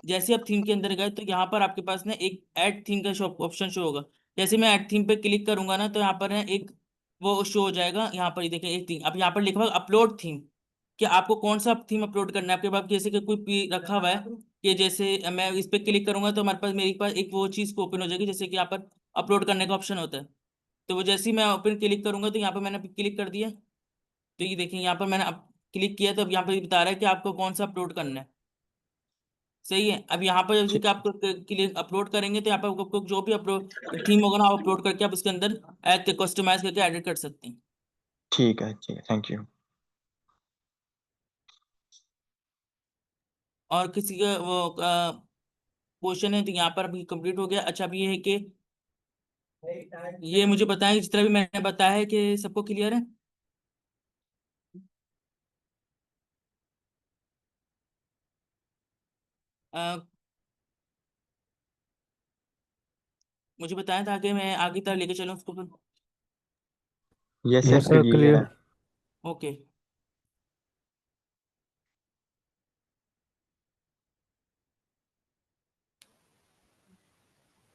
Speaker 1: जैसे आप थीम के अंदर गए, तो यहाँ पर आपके पास ना एक ऐड थीम का शॉप ऑप्शन शो होगा। जैसे मैं ऐड थीम पे क्लिक करूंगा ना, तो यहाँ पर ना एक वो शो हो जाएगा। यहाँ पर ये देखिए, एक थीम, अब यहाँ पर लिखा हुआ अपलोड थीम, कि आपको कौन सा थीम अपलोड करना है। आपके पास जैसे कि कोई रखा हुआ है, कि जैसे मैं इस पे क्लिक करूंगा तो हमारे पास, मेरे पास एक वो चीज ओपन हो जाएगी, जैसे कि यहाँ पर अपलोड करने का ऑप्शन होता है। तो वो जैसे ही मैं ओपन क्लिक करूंगा, तो यहाँ पर मैंने क्लिक कर दिया, तो ये देखिए यहाँ पर मैंने क्लिक किया, तो अब यहाँ पर ये बता रहा है कि आपको कौन सा अपलोड करना है। सही है। अब यहाँ पर जैसे कि आप क्लिक अपलोड करेंगे, तो यहाँ पर आपको जो भी अपलोड थीम होगा ना, आप अपलोड करके आप उसके अंदर कस्टमाइज करके एडिट कर सकते हैं।
Speaker 4: ठीक है, ठीक है, थैंक यू।
Speaker 1: और किसी का वो क्वेश्चन है तो यहाँ पर अभी कंप्लीट हो गया। अच्छा, अभी ये है कि ये मुझे बताएं, जिस तरह भी मैंने बताया है, कि सबको क्लियर है? अ, मुझे बताएं ताकि मैं आगे तरह लेके चलूँ उसको फिर।
Speaker 4: Yes sir,
Speaker 5: yes sir,
Speaker 4: clear
Speaker 5: clear.
Speaker 4: है।
Speaker 1: ओके।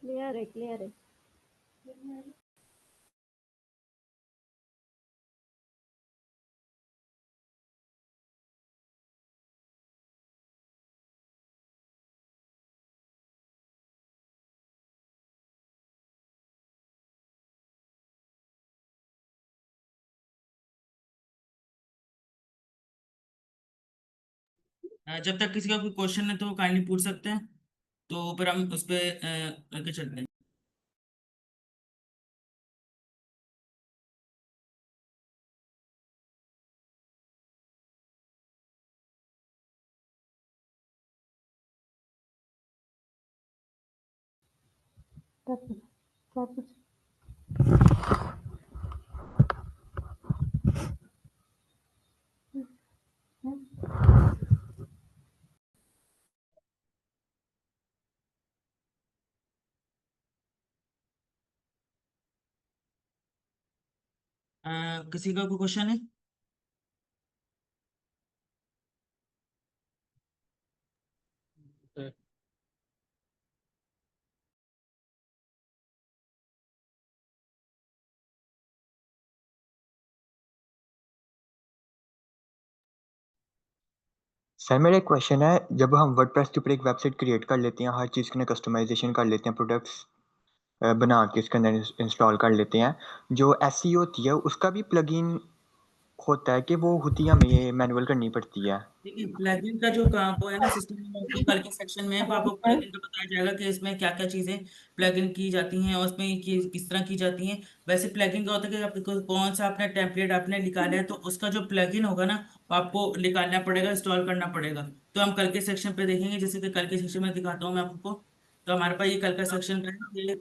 Speaker 5: क्लियर है, क्लियर है।
Speaker 1: जब तक किसी का कोई क्वेश्चन है तो काइंडली पूछ सकते हैं, तो फिर हम उस पे करके चलते हैं। किसी का कोई क्वेश्चन है?
Speaker 3: तो
Speaker 4: सर मेरा एक क्वेश्चन है, जब हम वर्डप्रेस के ऊपर एक वेबसाइट क्रिएट कर लेते हैं, हर चीज़ के लिए कस्टमाइजेशन कर लेते हैं, प्रोडक्ट्स बना के इसके अंदर इंस्टॉल कर लेते हैं, जो एसईओ होती है उसका भी प्लगइन होता है कि वो होती है हमें मैनुअल करनी पड़ती है?
Speaker 1: देखिए, प्लगइन का जो काम वो है ना, सिस्टम में आपको कल के सेक्शन में है, वो आपको प्लगइन का बताया जाएगा कि इसमें क्या क्या चीजें प्लगइन की जाती हैं और उसमें किस तरह की जाती हैं। वैसे प्लगइन का होता है कि आपको कौन सा अपना टेम्पलेट आपने निकाला है, तो उसका जो प्लगइन होगा ना, वो आपको निकालना पड़ेगा, इंस्टॉल करना पड़ेगा। तो हम कल के सेक्शन पे देखेंगे, जैसे कि कल के सेक्शन में दिखाता हूँ मैं आपको। तो हमारे पास ये कल का सेक्शन का है ये।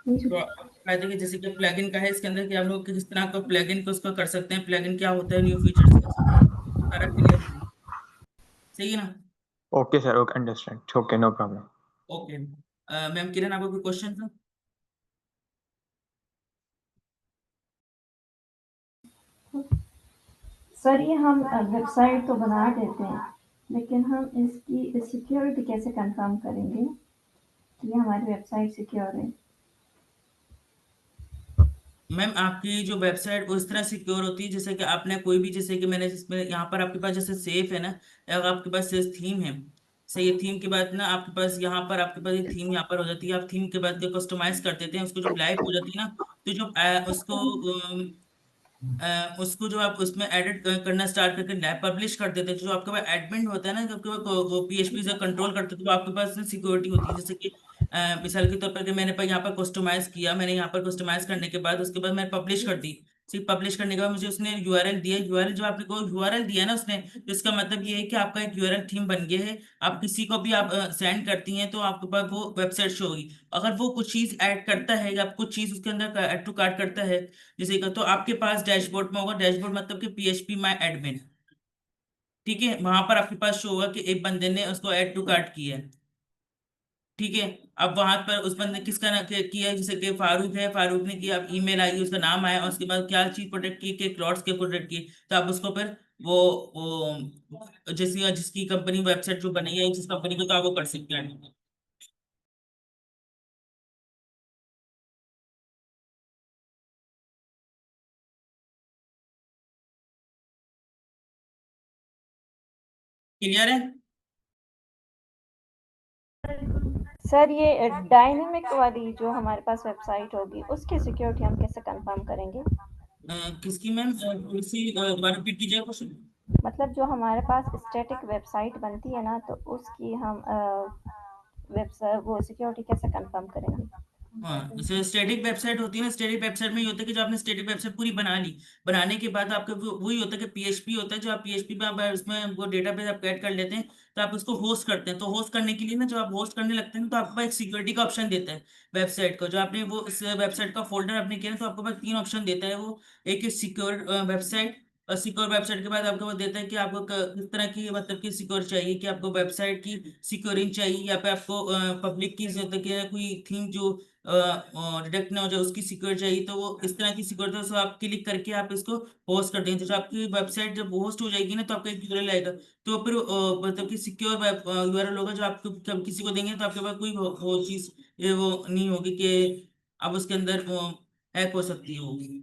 Speaker 1: तो फायदे कि जैसे कि प्लगइन का है, इसके अंदर कि आप लोग किस तरह का प्लगइन को उसको कर सकते हैं, प्लगइन क्या होता है, न्यू फीचर्स सारा क्लियर है। सही है ना?
Speaker 4: Okay sir, okay, understand, okay, no problem.
Speaker 1: Okay. Ma'am Kiran, आपका कोई क्वेश्चन था?
Speaker 5: सर ये हम वेबसाइट तो बना देते हैं, लेकिन हम इसकी सिक्योरिटी कैसे कंफर्म करेंगे कि ये हमारी वेबसाइट सिक्योर है?
Speaker 1: मैम, आपकी जो वेबसाइट वो इस तरह सिक्योर होती है जैसे कि आपने कोई भी, जैसे कि मैंने जिसमें यहाँ पर आपके पास जैसे सेफ है ना, अगर आपके पास थीम है, सही है, थीम के बाद ना आपके पास यहाँ पर आपके पास एक थीम यहाँ पर हो जाती है, आप थीम के बाद कस्टमाइज कर देते हैं उसको, जब लाइव हो जाती है ना, तो जो उसको जो आप उसमें एडिट करना स्टार्ट करके नया पब्लिश कर देते हैं, जो आपके पास एडमिन होता है ना, जब वो पीएचपी से कंट्रोल करते हैं, तो आपके पास सिक्योरिटी होती है। जैसे कि मिसाल के तौर पर कि मैंने यहाँ पर कस्टमाइज किया, मैंने यहाँ पर कस्टमाइज करने के बाद उसके बाद मैंने पब्लिश कर दी। सिर्फ पब्लिश करने के बाद मुझे उसने यूआरएल दिया, यूआरएल जो आपने को यूआरएल दिया ना उसने, तो इसका मतलब ये है कि आपका एक यूआरएल थीम बन गया है। आप किसी को भी आप सेंड करती हैं तो आपके पास वो वेबसाइट शो होगी। अगर वो कुछ चीज ऐड करता है या कुछ चीज उसके अंदर ऐड टू कार्ट करता है, जैसे तो आपके पास डैशबोर्ड में होगा, डैशबोर्ड मतलब कि पीएचपी माय एडमिन, ठीक है, वहां पर आपके पास शो होगा कि एक बंदे ने उसको ऐड टू कार्ट किया है। ठीक है। अब वहां पर उस बंदे किसका ना किया है, जैसे कि फारूक है, फारूक ने किया, अब ईमेल आई, उसका नाम आया, और उसके बाद क्या चीज प्रोटेक्ट की, के क्लॉट्स के प्रोटेक्ट की, तो आप उसको फिर वो जैसी जिसकी कंपनी वेबसाइट जो बनी है जिस कंपनी को, तो आप वो कर सकते हैं। क्लियर है?
Speaker 5: सर ये डायनेमिक वाली जो हमारे पास वेबसाइट होगी उसकी सिक्योरिटी हम कैसे कंफर्म करेंगे?
Speaker 1: किसकी मैम, इसी बार रिपीट कीजिए क्वेश्चन।
Speaker 5: मतलब जो हमारे पास स्टैटिक वेबसाइट बनती है ना, तो उसकी हम वेबसाइट वो सिक्योरिटी कैसे कंफर्म करेंगे?
Speaker 1: हाँ, जैसे स्टैटिक वेबसाइट होती है ना, स्टैटिक वेबसाइट में ये होता है कि जो आपने स्टैटिक वेबसाइट पूरी बना ली, बनाने के बाद आपका वही होता है कि पीएचपी होता है, जो आप पीएचपी में उसमें वो डेटाबेस आप ऐड कर लेते हैं, तो आप उसको होस्ट करते हैं। तो होस्ट करने के लिए ना, जब आप होस्ट करने लगते हैं तो आपको एक सिक्योरिटी का ऑप्शन देता है वेबसाइट को, जो आपने वो इस वेबसाइट का फोल्डर आपने किया ना, तो आपको पास तीन ऑप्शन देता है वो। एक है सिक्योर वेबसाइट, और सिक्योर वेबसाइट के बाद आपको वो देता है कि आपको किस तरह की मतलब कि सिक्योर चाहिए, कि आपको वेबसाइट की सिक्योरिंग चाहिए या पे आपको पब्लिक की मतलब कि कोई थीम जो डिटेक्ट ना हो जाए उसकी सिक्योर चाहिए। तो वो इस तरह की सिक्योर, तो आप क्लिक करके आप इसको होस्ट कर देंगे। तो आपकी वेबसाइट जब होस्ट हो जाएगी ना तो आपका एक यूआरएल आएगा, तो फिर मतलब कि सिक्योर वेब यूआरएल होगा जो आपको किसी को देंगे तो आपके पास कोई वो चीज़ वो नहीं होगी कि अब उसके अंदर हैक हो सकती है होगी।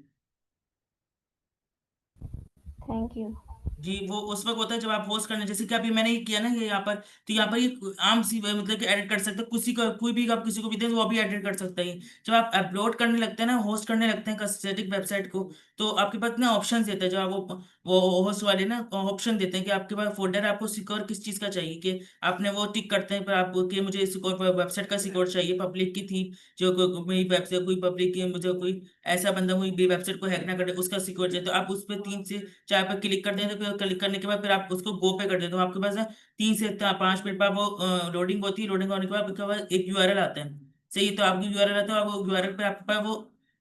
Speaker 5: Thank you.
Speaker 1: जी, वो उस वक्त होता है जब आप होस्ट करने, जैसे कि अभी मैंने ये किया ना ये यहाँ पर, तो यहाँ पर ये आम सी मतलब कि एडिट कर सकते हैं किसी का, कोई भी आप किसी को भी दे वो भी एडिट कर सकता है। जब आप अपलोड करने लगते हैं ना, होस्ट करने लगते हैं स्टैटिक वेबसाइट को, तो आपके पास ना ऑप्शन देता है, जो आप वो होस्ट वाले ना ऑप्शन देते हैं कि आपके पास फोल्डर आपको सिक्योर किस चीज़ का चाहिए, कि आपने वो टिक करते हैं पर आप कि मुझे सिक्योर वेबसाइट का सिक्योर चाहिए, पब्लिक की थी जो मेरी वेबसाइट कोई पब्लिक की, मुझे कोई ऐसा बंदा कोई भी वेबसाइट को हैक ना करे उसका सिक्योर चाहिए। तो आप उस पर 3 से 4 पे क्लिक कर दें, तो फिर क्लिक करने के बाद फिर आप उसको गो पे कर देते हो, आपके पास 3 से 5 मिनट बाद वो लोडिंग होती है। लोडिंग होने के बाद उसके बाद एक यूआरएल आता है, सही। तो आपकी यूआरएल आता है, वो यूआरएल पे आपके पास वो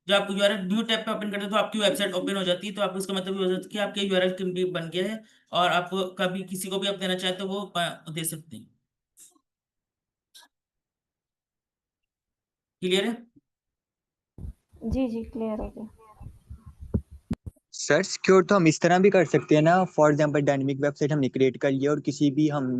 Speaker 1: जो आपको यूआरएल न्यू टैब पे ओपन करते हो तो आपकी वेबसाइट ओपन हो जाती है। तो आप उसका मतलब ये हो जाता है कि आपके यूआरएल भी बन गया है, और आप कभी किसी को भी आप देना चाहे तो वो दे सकते हैं। क्लियर है?
Speaker 5: जी जी, क्लियर हो गया।
Speaker 4: सर सिक्योर तो हम इस तरह भी कर सकते हैं ना, फॉर एग्जांपल डायनेमिक वेबसाइट हमने क्रिएट कर लिया और किसी भी हम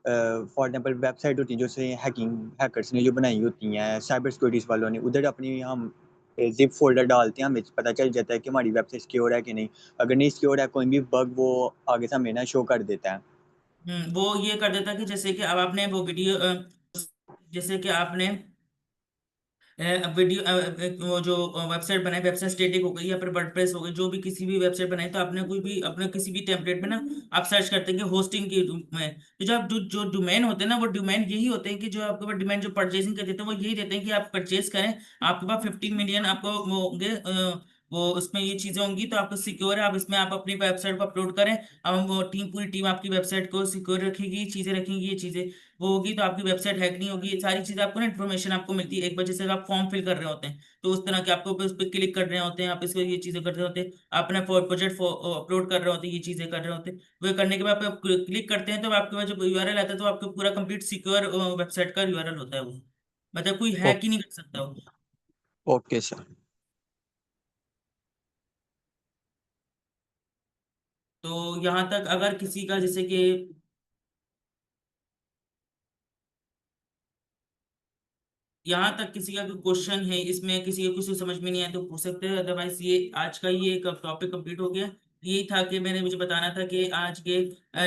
Speaker 4: फॉर एग्जांपल वेबसाइट होती है जैसे हैकर्स ने जो बनाई होती हैं साइबर सिक्योरिटीज वालों ने, उधर अपनी हम जिप फोल्डर डालते हैं, हमें पता चल जाता है कि हमारी वेबसाइट सिक्योर है कि नहीं। अगर नहीं सिक्योर है कोई भी बग वो आगे से हमें ना शो कर देता है।
Speaker 1: वो ये कर देता कि जैसे कि अब आपने वो वीडियो जैसे कि आपने वीडियो वो जो वेबसाइट बनाई, वेबसाइट स्टैटिक हो गई या फिर वर्डप्रेस हो गई, जो भी किसी भी वेबसाइट बनाई, तो आपने कोई भी अपने किसी भी टेम्पलेट में ना आप सर्च करते हैं कि होस्टिंग की में, तो जो आप जो डोमेन होते हैं ना, वो डोमेन यही होते हैं कि जो आपके पास डोमेन जो परचेसिंग कर देते हैं वो यही देते हैं कि आप परचेज करें, आपके पास 15 मिलियन आपको वो होंगे वो उसमें ये चीजें होंगी तो आपको सिक्योर है, आप इसमें आप अपनी वेबसाइट को अपलोड करें। अब वो टीम पूरी टीम आपकी वेबसाइट को सिक्योर रखेगी, चीजें रखेंगी, ये चीजें वो होगी, तो आपकी वेबसाइट हैक नहीं होगी। ये सारी चीजें आपको ना इन्फॉर्मेशन आपको मिलती है। एक बार जैसे आप फॉर्म फिल कर रहे होते हैं तो उस तरह के आपको उस पर क्लिक कर रहे होते हैं, आप इसको ये चीजें कर रहे होते हैं, अपना प्रोजेक्ट अपलोड कर रहे होते हैं, ये चीजें कर रहे होते हैं। वो करने के बाद आप क्लिक करते हैं तो आपके पास जब यूआरएल आता है तो आपको पूरा कंप्लीट सिक्योर वेबसाइट का यूआरएल होता है वो, मतलब कोई हैक ही नहीं कर सकता वो।
Speaker 4: Okay sir.
Speaker 1: तो यहाँ तक अगर किसी का जैसे कि यहाँ तक किसी का कोई क्वेश्चन है इसमें, किसी का कुछ समझ में नहीं आया तो पूछ सकते हैं, अदरवाइज ये आज का ये टॉपिक कंप्लीट हो गया। यही था कि मैंने मुझे बताना था कि आज के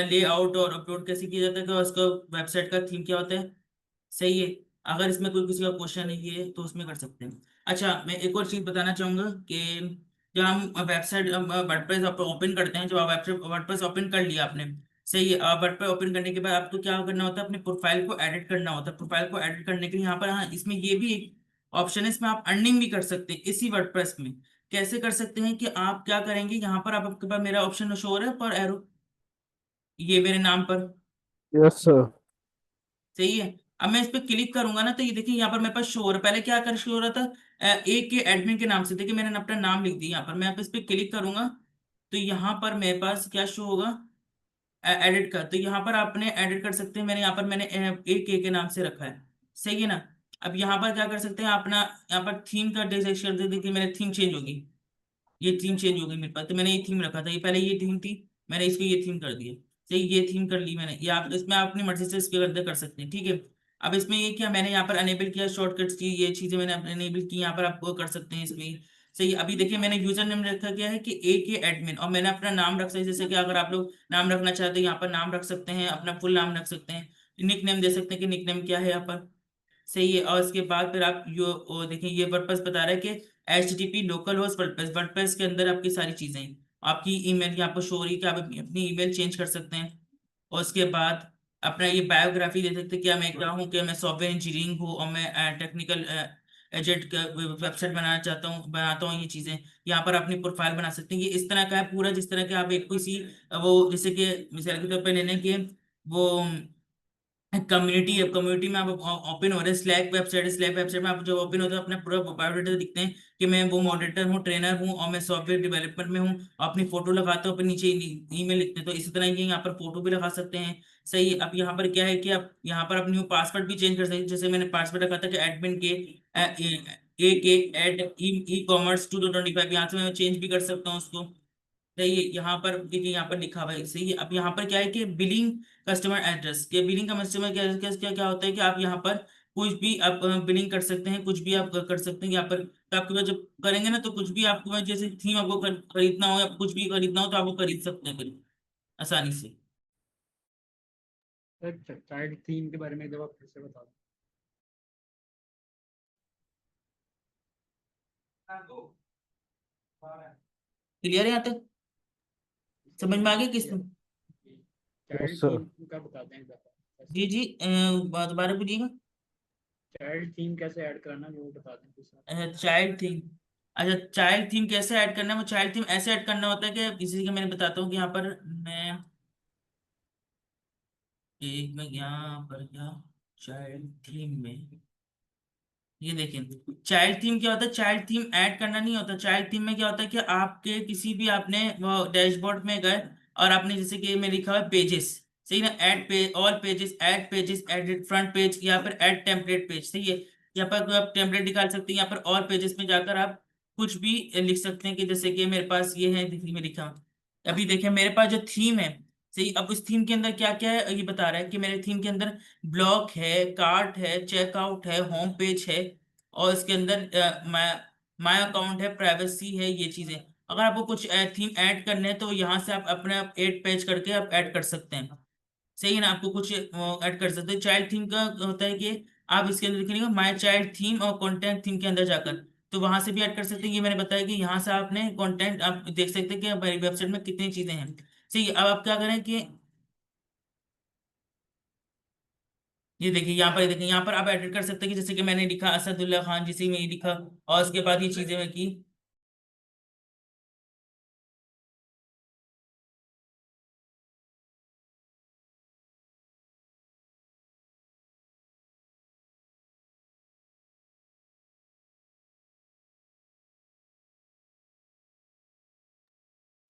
Speaker 1: लेआउट और अपलोड कैसे किया जाता है, कि उसका वेबसाइट का थीम क्या होता है, सही है। अगर इसमें कोई किसी का क्वेश्चन है ये तो उसमें कर सकते हैं। अच्छा, मैं एक और चीज बताना चाहूंगा कि जब हम वेबसाइट वर्डप्रेस ओपन करते हैं, जब आप वेबसाइट वर्डप्रेस ओपन कर लिया आपने, सही है, वर्डप्रेस ओपन करने के बाद आपको क्या करना होता है, अपने प्रोफाइल को एडिट करना होता है। प्रोफाइल को एडिट करने के लिए यहाँ पर, हाँ, इसमें ये भी एक ऑप्शन है, इसमें आप अर्निंग भी कर सकते हैं इसी वर्डप्रेस में। कैसे कर सकते हैं कि आप क्या करेंगे, यहाँ पर आपके पास मेरा ऑप्शन शो हो रहा है पर एरो, ये मेरे नाम पर,
Speaker 6: यस सर।
Speaker 1: सही है। अब मैं इस पे क्लिक करूंगा ना तो ये देखिए यहाँ पर मेरे पास शो हो रहा है, पहले क्या कर शो हो रहा था ए के एडमिन के नाम से, देखिए मैंने अपना नाम लिख दिया यहाँ पर। मैं इस पे क्लिक करूंगा तो यहाँ पर मेरे पास क्या शो होगा, एडिट कर, तो यहाँ पर आपने एडिट कर सकते हैं। मैंने यहाँ पर मैंने ए के नाम से रखा है, सही है ना। अब यहाँ पर क्या कर सकते हैं अपना, यहाँ पर थीम का डिटेक्ट कर दे, देखिए मेरे थीम चेंज होगी, ये थीम चेंज हो गई मेरे पास। तो मैंने ये थीम रखा था, ये पहले ये थीम थी, मैंने इसको ये थीम कर दिया, सही, ये थीम कर ली मैंने। ये आप इसमें आप अपनी मर्जी से इसके अंदर कर सकते हैं, ठीक है। अब इसमें ये क्या मैंने यहाँ पर अनेबल किया शॉर्टकट्स की, ये चीजें मैंने अनेबल की, यहाँ पर आप वो कर सकते हैं इसमें, सही। अभी देखिए मैंने यूजर नेम रखा गया है कि ए के एडमिन, और मैंने अपना नाम रख सकते हैं, जैसे कि अगर आप लोग नाम रखना चाहते हैं यहाँ पर नाम रख सकते हैं, अपना फुल नाम रख सकते हैं, निक नेम दे सकते हैं कि निक नेम क्या है यहाँ पर, सही है। और इसके बाद फिर आप देखिए ये वर्डप्रेस बता रहा है कि HTTP local host WordPress, WordPress के अंदर आपकी सारी चीजें हैं। आपकी ईमेल यहाँ पर शो हो रही है कि आप अपनी ईमेल चेंज कर सकते हैं। और उसके बाद अपना ये बायोग्राफी दे सकते हैं, क्या मैं क्या हूँ, क्या मैं सॉफ्टवेयर इंजीनियरिंग हूँ और मैं टेक्निकल एजेंट का वेबसाइट बनाना चाहता हूँ, बनाता हूँ, ये चीजें यहाँ पर अपनी प्रोफाइल बना सकते हैं। ये इस तरह का है पूरा, जिस तरह के आप एक किसी वो जैसे कि मिसाल के तौर पर लेने के वो कम्युनिटी है, कम्युनिटी में आप ओपन हो रहे हैं, स्लैक वेबसाइट है, स्लैक वेबसाइट में आप जब ओपन होते हैं अपने पूरा बायोडाटा दिखते हैं कि मैं वो मॉडरेटर हूँ, ट्रेनर हूँ और मैं सॉफ्टवेयर डेवलपमेंट में हूँ। अपनी फोटो लगाते हो, फिर नीचे ईमेल लिखते हैं, तो इसी तरह ये यहाँ पर फोटो भी लगा सकते हैं। सही है। अब यहाँ पर क्या है कि आप यहाँ पर अपनी पासवर्ड भी चेंज कर सकते हैं। जैसे मैंने पासवर्ड रखा था कि एडमिन के @e-commerce 2025, यहाँ से मैं चेंज भी कर सकता हूँ उसको। सही है। यहाँ पर देखिए, यहाँ पर लिखा हुआ है। सही है। अब यहाँ पर क्या है कि बिलिंग कस्टमर एड्रेस के, बिलिंग का कस्टमर क्या क्या क्या क्या होता है कि आप यहाँ पर कुछ भी आप बिलिंग कर सकते हैं, कुछ भी आप कर सकते हैं यहाँ पर। तो आपके पास जब करेंगे ना, तो कुछ भी आपके पास जैसे थीम आपको खरीदना हो या कुछ भी खरीदना हो तो आप वो खरीद सकते हैं फिर आसानी से।
Speaker 3: सर चाइल्ड थीम के बारे में जब आप फिर से बता दो।
Speaker 1: क्लियर है यहाँ तक? समझ में आ गया किस?
Speaker 3: Child
Speaker 6: sir.
Speaker 3: थीम का बता दें
Speaker 1: जी जी, दोबारा बोलिएगा।
Speaker 3: चाइल्ड थीम कैसे ऐड करना है वो बता दें सर।
Speaker 1: Child theme. अच्छा, चाइल्ड थीम कैसे ऐड करना है? वो चाइल्ड थीम ऐसे ऐड करना होता है कि इसी के मैंने बताता हूँ कि यहाँ पर मैं एक में यहाँ पर क्या, चाइल्ड थीम में ये देखिए, चाइल्ड थीम क्या होता है? चाइल्ड थीम ऐड करना नहीं होता। चाइल्ड थीम में क्या होता है कि आपके किसी भी आपने वो डैशबोर्ड में गए और आपने जैसे कि में लिखा हुआ है पेजेस, सही ना, add page, all pages, add pages, edit front page, यहाँ पर ऐड टेम्पलेट पेज, सही है। यहाँ पर कोई आप टेम्पलेट निकाल सकते हैं। यहाँ पर ऑल पेजेस में जाकर आप कुछ भी लिख सकते हैं कि जैसे कि मेरे पास ये है, देखिए में लिखा हुआ। अभी देखिए मेरे पास जो थीम है, सही, अब उस थीम के अंदर क्या क्या है ये बता रहा है कि मेरे थीम के अंदर ब्लॉक है, कार्ट है, चेकआउट है, होम पेज है, और इसके अंदर माय अकाउंट है, प्राइवेसी है, ये चीजें। अगर आपको कुछ थीम ऐड करने हैं तो यहाँ से आप अपने आप ऐड पेज करके आप ऐड कर सकते हैं। सही है ना, आपको कुछ ऐड कर सकते हैं। चाइल्ड थीम का होता है कि आप इसके अंदर लिखेंगे माय चाइल्ड थीम और कंटेंट थीम के अंदर जाकर तो वहां से भी ऐड कर सकते हैं। ये मैंने बताया कि यहाँ से आपने कंटेंट आप देख सकते हैं कि हमारी वेबसाइट में कितनी चीजें हैं। सही है। अब आप क्या करें कि ये देखिए यहाँ पर, देखिए यहाँ पर आप एडिट कर सकते हैं कि जैसे कि मैंने लिखा असदुल्ला खान, जिसे में लिखा, और उसके बाद ये चीजें मैं की।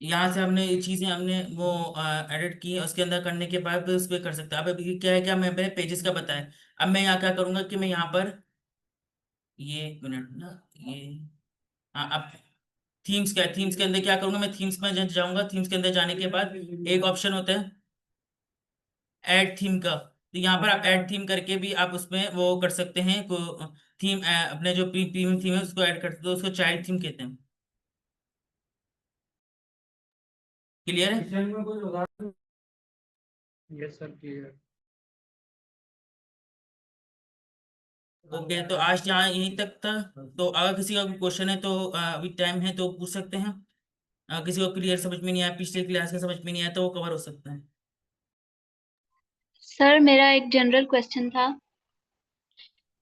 Speaker 1: यहाँ से हमने ये चीजें हमने वो एडिट की, उसके अंदर करने के बाद फिर उस पर कर सकते हैं। अब अभी क्या है, क्या मैं मैंने पेजेस का बताया। अब मैं यहाँ क्या करूंगा कि मैं यहाँ पर ये एक मिनट ना, ये हाँ, अब थीम्स क्या है, थीम्स के अंदर क्या करूंगा, मैं थीम्स में जाऊंगा। थीम्स के अंदर जाने के बाद एक ऑप्शन होता है ऐड थीम का, तो यहाँ पर आप ऐड थीम करके भी आप उसमें वो कर सकते हैं को थीम अपने जो प्रीमियम थीम है उसको ऐड करते हैं, तो उसको चाइल्ड थीम कहते हैं। क्लियर है?
Speaker 3: Yes sir clear.
Speaker 1: ओके, तो आज यहाँ यहीं तक था। तो अगर किसी का क्वेश्चन है तो अभी टाइम है तो पूछ सकते हैं। किसी को क्लियर समझ में नहीं आया, पिछले क्लास का समझ में नहीं आया, तो वो कवर हो सकता है।
Speaker 7: सर मेरा एक जनरल क्वेश्चन था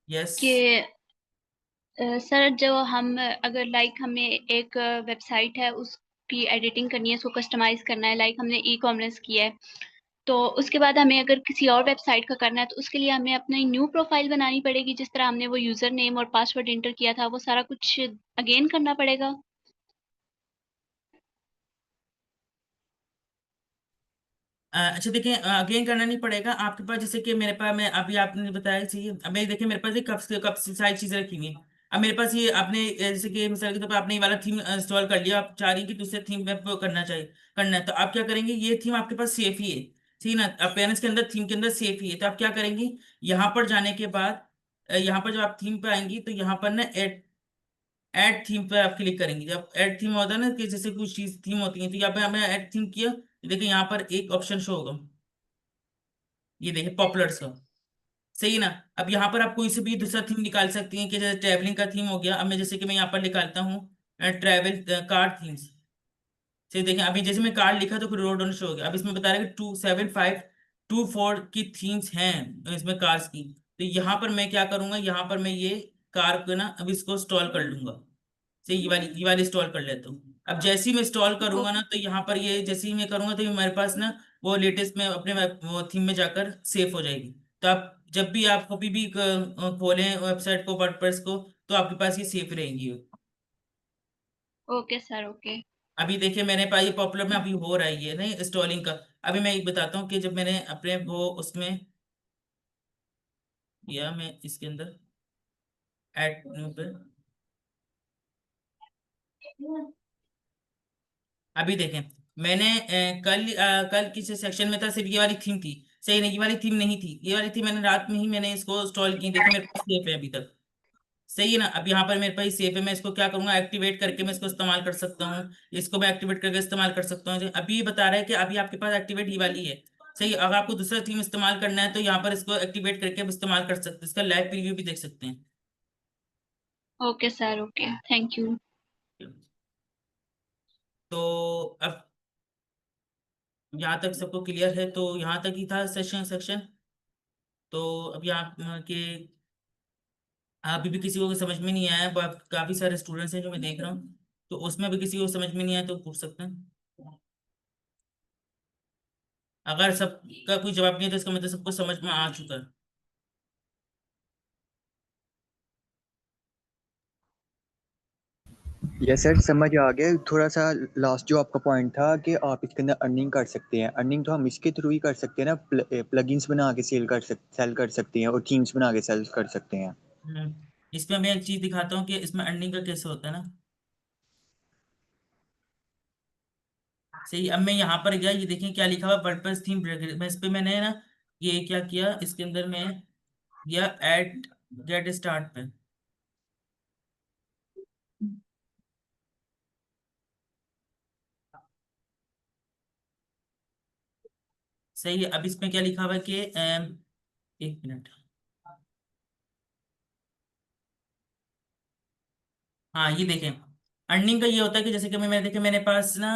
Speaker 1: यस।
Speaker 7: कि सर जो हम अगर लाइक हमें एक वेबसाइट है उसकी एडिटिंग करनी है, उसको कस्टमाइज करना है, लाइक हमने ई कॉमर्स किया है, तो उसके बाद हमें अगर किसी और वेबसाइट का करना है तो उसके लिए हमें अपनी न्यू प्रोफाइल बनानी पड़ेगी, जिस तरह हमने वो यूजर नेम और पासवर्ड इंटर किया था वो सारा कुछ अगेन करना पड़ेगा।
Speaker 1: अच्छा देखिए, अगेन करना नहीं पड़ेगा आपके पास। जैसे कि मेरे पास, मैं अभी आपने बताया चाहिए, अब मैं देखिए मेरे पास ये कब से सारी चीजें रखी हुई हैं। अब मेरे पास ये आपने जैसे कि मिसाल के तौर पर आपने ये वाला थीम इंस्टॉल कर लिया, आप चाह रही हैं कि दूसरे थीम में करना चाहिए, करना है, तो आप क्या करेंगे, ये थीम आपके पास सेफ ही है, ठीक है ना, अपेयरेंस के अंदर थीम के अंदर सेफ ही है, तो आप क्या करेंगे, यहाँ पर जाने के बाद यहाँ पर जब आप थीम पे आएंगी तो यहाँ पर ना ऐड थीम पे आप क्लिक करेंगे। जब ऐड थीम होता है ना कि जैसे कुछ चीज थीम होती है, तो यहाँ पे हमने ऐड थीम किया, तो देखिए यहाँ पर एक ऑप्शन शो होगा, ये देखिए पॉपुलर्स का, सही है ना। अब यहाँ पर आप कोई से भी दूसरा थीम निकाल सकती हैं कि जैसे ट्रैवलिंग का थीम हो गया। अब मैं जैसे कि मैं यहाँ पर निकालता हूँ ट्रैवल कार थीम्स, सही देखें, अभी जैसे मैं कार लिखा तो फिर रोड ऑन शो हो गया। अब इसमें बता रहा है कि 27524 की थीम्स हैं इसमें कार्स की। तो यहाँ पर मैं क्या करूंगा, यहाँ पर मैं ये कार को ना अब इसको इंस्टॉल कर लूंगा, से ये वाली इंस्टॉल कर लेता हूँ। अब जैसे ही मैं इंस्टॉल करूंगा ना, तो यहाँ पर ये जैसे ही मैं करूंगा तो ये मेरे पास ना वो लेटेस्ट में अपने वो थीम में जाकर सेव हो जाएगी। तो आप जब भी आप कभी भी खोलें वेबसाइट को, वर्डप्रेस को, तो आपके पास ये सेफ रहेंगी।
Speaker 7: Okay sir, okay.
Speaker 1: अभी देखिए मेरे पास ये पॉपुलर में अभी हो रहा है ये नहीं इंस्टॉलिंग का। अभी मैं एक बताता हूँ कि जब मैंने अपने वो उसमें किया, मैं इसके अंदर ऐड पे अभी देखें, मैंने कल किसी सेक्शन में था, सिर्फ ये वाली थीम थी। सही नहीं, ये वाली थीम नहीं थी, ये वाली थीम मैंने रात में ही मैंने इसको इंस्टॉल की। देखिए मेरे पास सेफ है अभी तक। सही है ना, अब यहाँ पर मेरे पास सेफ है। मैं इसको क्या करूंगा, एक्टिवेट करके मैं इसको इस्तेमाल कर सकता हूँ। इसको मैं एक्टिवेट करके इस्तेमाल कर सकता हूँ। अभी ये बता रहा है कि अभी आपके पास एक्टिवेट ही वाली है। सही है, अगर आपको दूसरा थीम इस्तेमाल करना है तो यहाँ पर इसको एक्टिवेट करके आप इस्तेमाल कर सकते हैं। इसका लाइव प्रीव्यू भी देख सकते हैं।
Speaker 7: Okay sir, okay, thank you.
Speaker 1: तो अब यहाँ तक सबको क्लियर है, तो यहाँ तक ही था सेक्शन। तो अब यहाँ के अभी भी किसी को समझ में नहीं आया, काफी सारे स्टूडेंट्स हैं जो मैं देख रहा हूँ, तो उसमें भी किसी को समझ में नहीं आया तो पूछ सकते हैं। अगर सबका कोई जवाब नहीं है तो इसका मतलब सबको समझ में आ चुका है।
Speaker 4: यस सर, समझ आ गया। थोड़ा सा लास्ट जो आपका पॉइंट था कि आप इसके अंदर अर्निंग कर सकते हैं। अर्निंग तो हम इसके थ्रू ही कर सकते हैं ना, प्लगइन्स बना के सेल कर सकते हैं और थीम्स बना के सेल कर सकते हैं।
Speaker 1: इसमें मैं एक चीज दिखाता हूँ कि इसमें अर्निंग का कैसे होता है ना। सही, अब मैं यहाँ पर गया, ये देखें क्या लिखा हुआ, वर्डप्रेस थीम। मैं इस पे मैंने ना ये क्या किया, इसके अंदर मैं गया ऐड गेट स्टार्ट पे। सही है, अब इसमें क्या लिखा हुआ है कि एक मिनट। हाँ ये देखें, अर्निंग का ये होता है कि जैसे कि मैंने देखे मेरे पास ना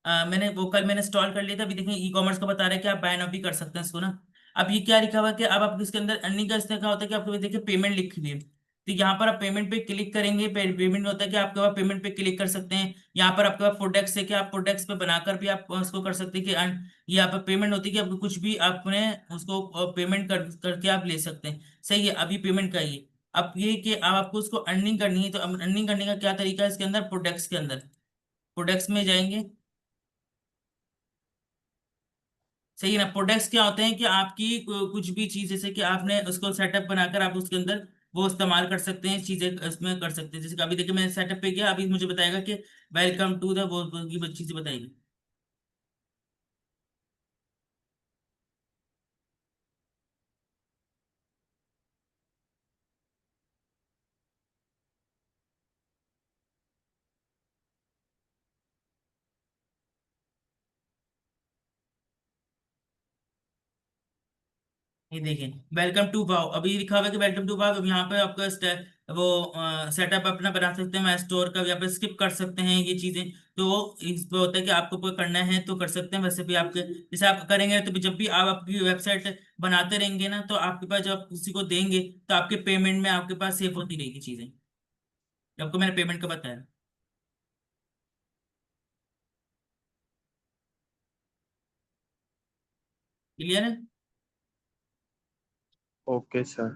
Speaker 1: मैंने वो कल मैंने इंस्टॉल कर लिया था। अभी देखें ई कॉमर्स का बता रहा है कि आप बाय नाउ भी कर सकते हैं इसको ना। अब ये क्या लिखा हुआ है कि अब आप इसके अंदर अर्निंग का इस तरह का होता है कि आपको देखिए पेमेंट लिखी हुई है, तो यहाँ पर आप पेमेंट पे क्लिक करेंगे। पेमेंट होता है कि आपके पास पेमेंट पे क्लिक कर सकते हैं। यहाँ पर आपके पास प्रोडक्ट्स है कि आप प्रोडक्ट्स पे बनाकर भी आप उसको कर सकते हैं कि यहाँ पर पेमेंट होती है कि आपको कुछ भी आपने उसको पेमेंट करके आप ले सकते हैं। सही है, अभी पेमेंट का ये अब ये कि अब आपको उसको अर्निंग करनी है, तो अब अर्निंग करने का क्या तरीका है, इसके अंदर प्रोडक्ट्स के अंदर प्रोडक्ट्स में जाएंगे। सही है ना, प्रोडक्ट्स क्या होते हैं कि आपकी कुछ भी चीज, जैसे कि आपने उसको सेटअप बनाकर आप उसके अंदर वो इस्तेमाल कर सकते हैं, चीजें इसमें कर सकते हैं। जैसे कि अभी देखिए मैं सेटअप पे गया, अभी मुझे बताएगा कि वेलकम टू द वो चीजें बताएगी। ये देखिए वेलकम टू वाव, अभी लिखा हुआ है कि वेलकम टू वाव। अब यहाँ पे आपका वो सेटअप अपना बना सकते हैं, मैं स्टोर का यहाँ पे स्किप कर सकते हैं ये चीजें। तो इस पे होता है कि आपको कोई करना है तो कर सकते हैं। वैसे भी आपके जैसे आप करेंगे तो भी जब भी आप आपकी वेबसाइट बनाते रहेंगे ना, तो आपके पास जब आप किसी को देंगे तो आपके पेमेंट में आपके पास सेफ होती रहेगी चीजें। आपको मैंने पेमेंट का बताया, क्लियर है।
Speaker 4: Okay sir.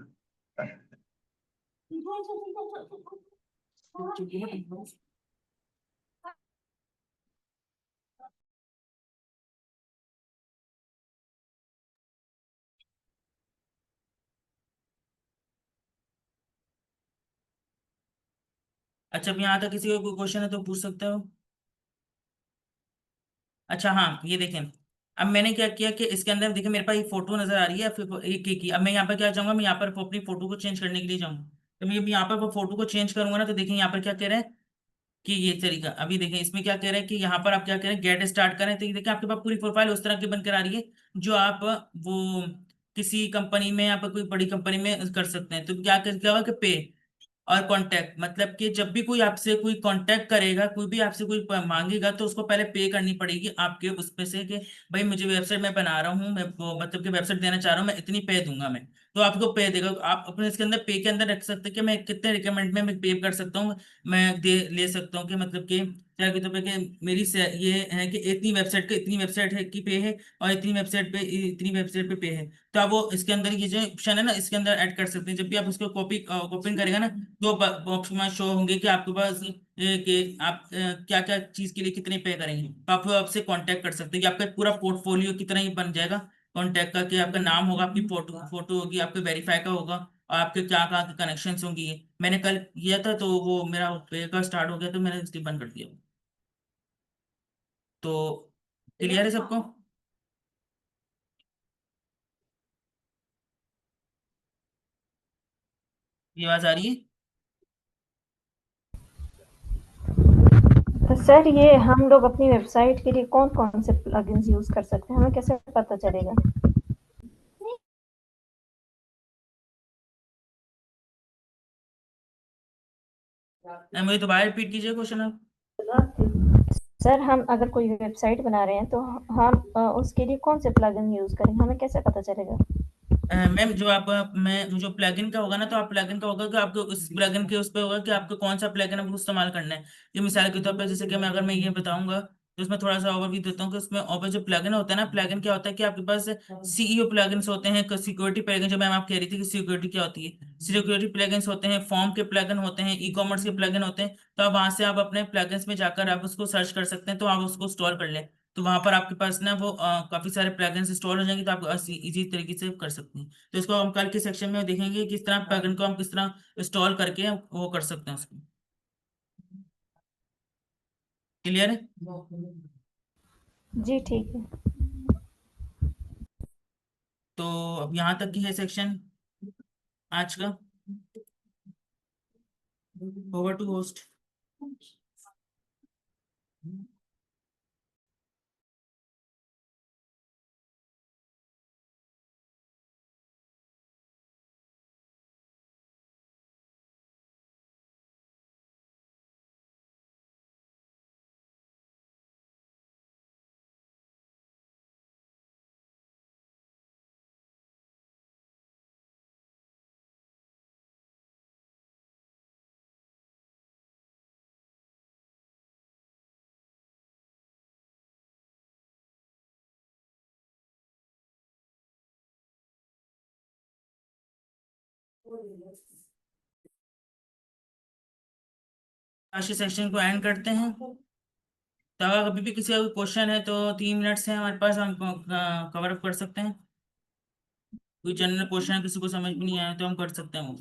Speaker 1: अच्छा, अब यहाँ तक किसी को कोई क्वेश्चन है तो पूछ सकते हो। अच्छा हाँ, ये देखें, अब मैंने क्या किया कि इसके अंदर देखिए मेरे पास ये फोटो नजर आ रही है, फिर एक की। अब मैं यहाँ पर क्या चाहूंगा, मैं यहाँ पर अपनी फोटो को चेंज करने के लिए जाऊंगा। तो मैं यहाँ पर वो फोटो को चेंज करूंगा ना, तो देखिए यहाँ पर क्या कह रहे हैं कि ये तरीका। अभी देखें इसमें क्या कह रहे हैं कि यहाँ पर आप क्या कह रहे हैं, गेट स्टार्ट करें। तो ये देखिए आपके पास पूरी प्रोफाइल उस तरह की बनकर आ रही है जो आप वो किसी कंपनी में या पर कोई बड़ी कंपनी में कर सकते हैं। तो क्या होगा कि पे और कांटेक्ट, मतलब कि जब भी कोई आपसे कोई कांटेक्ट करेगा, कोई भी आपसे कोई मांगेगा, तो उसको पहले पे करनी पड़ेगी आपके उसमें से कि भाई मुझे वेबसाइट मैं बना रहा हूँ, मैं वो मतलब कि वेबसाइट देना चाह रहा हूँ, मैं इतनी पे दूंगा मैं। तो आपको पे देगा। आप अपने इसके अंदर पे के अंदर रख सकते हैं कि मैं कितने रिकमेंड में मैं पे कर सकता हूँ, मैं दे ले सकता हूँ कि मतलब कि मिसाल के तौर पे कि ये है कि इतनी वेबसाइट है कि पे है, और इतनी वेबसाइट पे पे है, तो आप वो इसके अंदर ये जो ऑप्शन है ना, इसके अंदर ऐड कर सकते हैं। जब भी आप उसको कॉपी करेगा ना, तो बॉक्स में शो होंगे कि आपके पास कि आप क्या क्या चीज के लिए कितने पे करेंगे। तो आप आपसे कांटेक्ट कर सकते हैं कि आपका पूरा पोर्टफोलियो कितना ही बन जाएगा कांटेक्ट का, कि आपका नाम होगा, आपकी फोटो फोटो होगी, आपके वेरीफाई का होगा, और आपके क्या कहाँ के कनेक्शन होंगी। ये मैंने कल किया था, तो वो मेरा पे का स्टार्ट हो गया, तो मैंने इसलिए बंद कर दिया। तो क्लियर है सबको? ये आवाज आ रही है?
Speaker 5: तो सर ये हम लोग अपनी वेबसाइट के लिए कौन-कौन से प्लगइन्स यूज़ कर सकते हैं? हमें कैसे पता चलेगा?
Speaker 1: मुझे दोबारा रिपीट कीजिए क्वेश्चन आप।
Speaker 5: सर हम अगर कोई वेबसाइट बना रहे हैं तो हम उसके लिए कौन से प्लगइन यूज़ करेंगे? हमें कैसे पता चलेगा?
Speaker 1: मैम मैं जो प्लगइन का होगा ना, तो आप प्लगइन का होगा कि आपको उस प्लगइन के उस पे होगा कि आपको कौन सा प्लगइन आपको इस्तेमाल करना है। ये मिसाल के तौर पर जैसे कि अगर मैं ये बताऊंगा, तो इसमें थोड़ा सा ओवरव्यू देता हूँ कि उसमें ओवर जो प्लगइन होता है ना, प्लगइन क्या होता है कि आपके पास सीईओ प्लगइन्स होते हैं, सिक्योरिटी प्लगइन, जो मैम आप कह रही थी कि सिक्योरिटी क्या होती है, सिक्योरिटी प्लगइन्स होते हैं, फॉर्म के प्लगइन होते हैं, ई कॉमर्स के प्लगइन होते हैं। तो आप वहां से आप अपने प्लगइन्स में जाकर आप उसको सर्च कर सकते हैं, तो आप उसको इंस्टॉल कर लें। तो वहां पर आपके पास ना वो काफी सारे प्लगइन्स इंस्टॉल हो जाएंगे, तो आप इजी तरीके से कर सकते हैं। तो इसको हम कल के सेक्शन में देखेंगे किस तरह प्लगइन को हम किस तरह इंस्टॉल करके हम वो कर सकते हैं उसको। क्लियर है?
Speaker 5: जी, ठीक है।
Speaker 1: तो अब यहाँ तक की है सेक्शन आज का। Over to host. आज के सेक्शन को एंड करते हैं। तो अगर कभी भी किसी का क्वेश्चन है, तो 3 मिनट से हमारे पास, हम कवर अप कर सकते हैं। कोई जनरल क्वेश्चन है, किसी को समझ में नहीं आया, तो हम कर सकते हैं वो।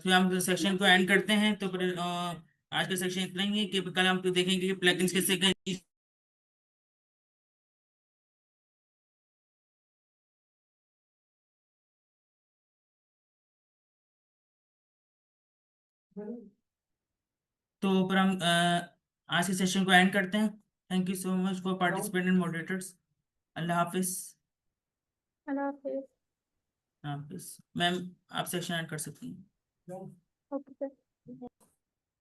Speaker 1: फिर हम सेक्शन को एंड करते हैं। तो फिर आज का सेक्शन इतना ही है कि कल हम तो देखेंगे कि प्लगइन्स कैसे तो फिर हम आज के सेशन को एंड करते हैं। Thank you so much for participant and moderators. Allah Hafiz.
Speaker 2: Allah Hafiz.
Speaker 1: Hafiz. Ma'am, आप सेक्शन एंड कर सकती हैं।
Speaker 2: Okay sir.